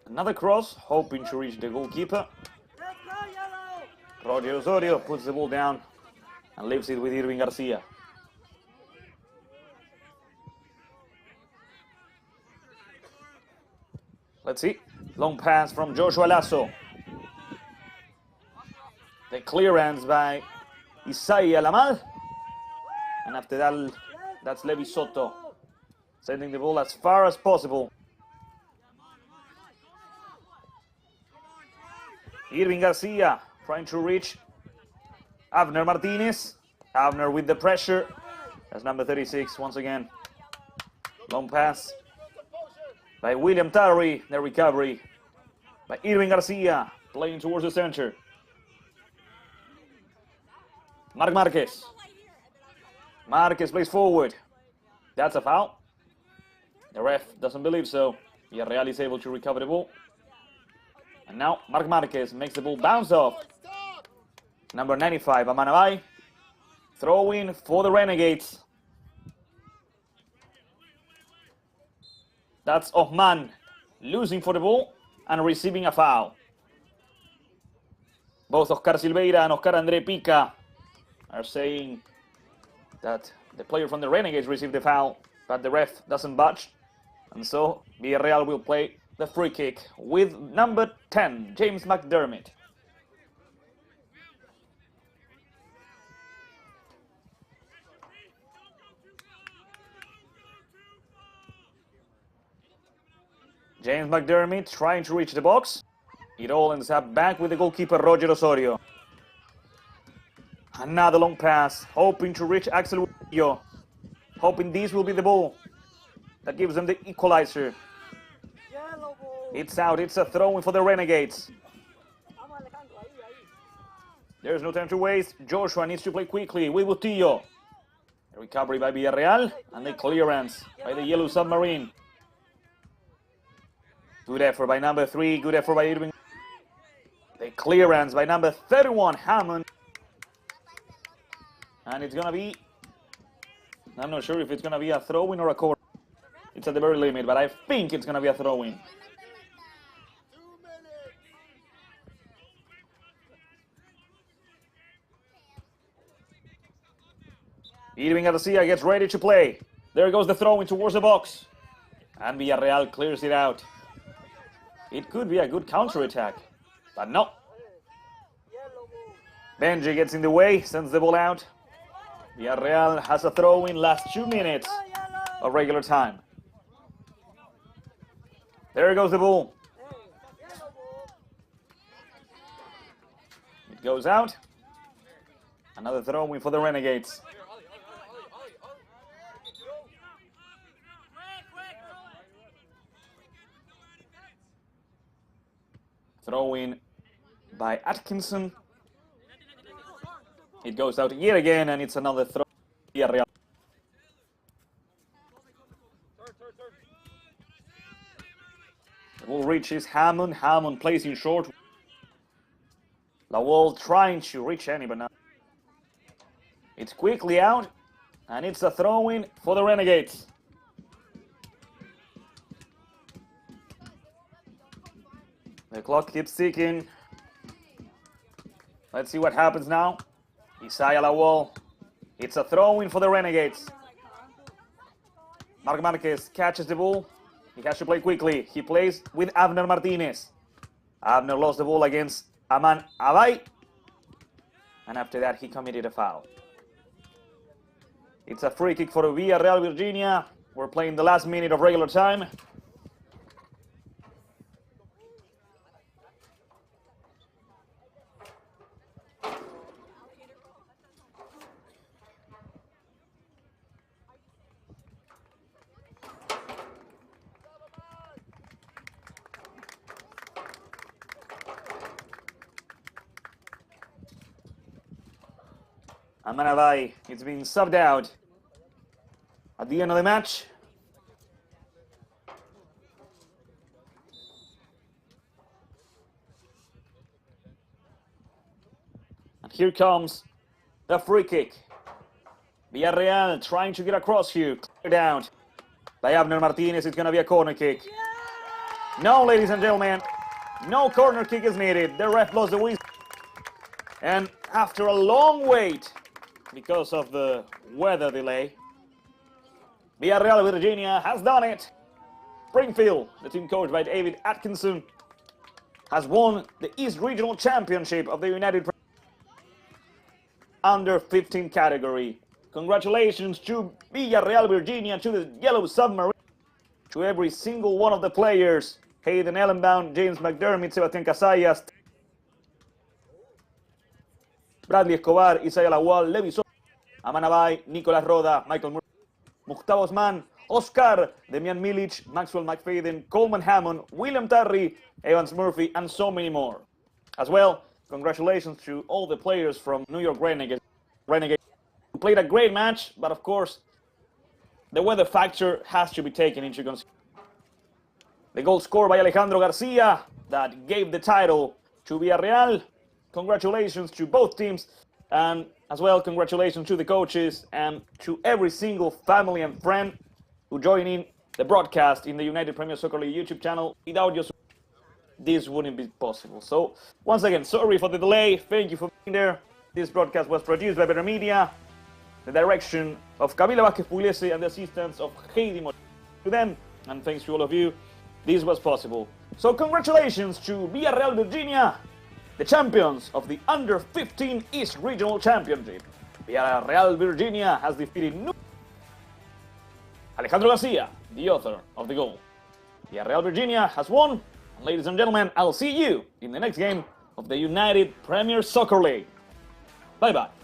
Another cross, hoping to reach the goalkeeper. Roger Osorio puts the ball down and leaves it with Irving Garcia. Let's see. Long pass from Joshua Lasso. The clearance by Isaiah Lamal. And after that, that's Levi Soto, sending the ball as far as possible. Irving Garcia trying to reach Abner Martinez. Abner with the pressure. That's number 36 once again. Long pass by William Tarry. The recovery by Irving Garcia, playing towards the center. Mark Marquez. Marquez plays forward. That's a foul. The ref doesn't believe so. Villarreal is able to recover the ball. And now Mark Marquez makes the ball bounce off. Number 95, Amanabay. Throw in for the Renegades. That's Osman. losing for the ball and receiving a foul. Both Oscar Silveira and Oscar André Pica are saying that the player from the Renegades received the foul, but the ref doesn't budge. And so Villarreal will play the free kick with number 10, James McDermott. James McDermott trying to reach the box. It all ends up back with the goalkeeper Roger Osorio. Another long pass, hoping to reach Axel Murillo. Hoping this will be the ball that gives them the equalizer. It's out, it's a throw-in for the Renegades. There's no time to waste. Joshua needs to play quickly with Butillo. A recovery by Villarreal and the clearance by the Yellow Submarine. Good effort by number 3, good effort by Irving. The clearance by number 31, Hammond. And it's gonna be, I'm not sure if it's gonna be a throw-in or a corner. It's at the very limit, but I think it's gonna be a throw-in. Irving Garcia gets ready to play. There goes the throw-in towards the box. And Villarreal clears it out. It could be a good counter-attack, but no. Benji gets in the way, sends the ball out. Villarreal has a throw-in last 2 minutes of regular time. There goes the ball. It goes out. Another throw-in for the Renegades. Throw-in by Atkinson. It goes out yet again, and it's another throw. The ball reaches Hammond. Hammond plays in short. Lawal trying to reach any, but now it's quickly out, and it's a throw-in for the Renegades. The clock keeps ticking. Let's see what happens now. Isaiah Lawal. It's a throw-in for the Renegades. Marc Marquez catches the ball. He has to play quickly. He plays with Abner Martinez. Abner lost the ball against Aman Abay. And after that, he committed a foul. It's a free kick for Villarreal, Virginia. We're playing the last minute of regular time. Amanavai, it's been subbed out at the end of the match. And here comes the free kick. Villarreal trying to get across here. Cleared out by Abner Martinez. It's going to be a corner kick. No, ladies and gentlemen, no corner kick is needed. The ref blows the whistle. And after a long wait, because of the weather delay, Villarreal, Virginia has done it. Springfield, the team coached by David Atkinson, has won the East Regional Championship of the United Under 15 category. Congratulations to Villarreal, Virginia, to the Yellow Submarine, to every single one of the players. Hayden Ellenbound, James McDermott, Sebastián Casallas, Bradley Escobar, Isaiah Lawal, Levi Soto, Amanabay, Nicolas Roda, Michael Murray, Mustafa Osman, Oscar, Demian Milic, Maxwell McFadden, Coleman Hammond, William Tarry, Evans Murphy, and so many more. As well, congratulations to all the players from New York Renegades. Who played a great match, but of course, the weather factor has to be taken into consideration. The goal scored by Alejandro Garcia that gave the title to Villarreal. Congratulations to both teams, and as well, congratulations to the coaches and to every single family and friend who joined in the broadcast in the United Premier Soccer League YouTube channel. Without your support, this wouldn't be possible. So, once again, sorry for the delay. Thank you for being there. This broadcast was produced by Better Media, the direction of Camila Vázquez Pugliese and the assistance of Heidi Mo. To them, and thanks to all of you, this was possible. So congratulations to Villarreal Virginia, the champions of the Under-15 East Regional Championship. Villarreal Virginia has defeated Alejandro Garcia, the author of the goal. Villarreal Virginia has won, and ladies and gentlemen, I'll see you in the next game of the United Premier Soccer League. Bye-bye.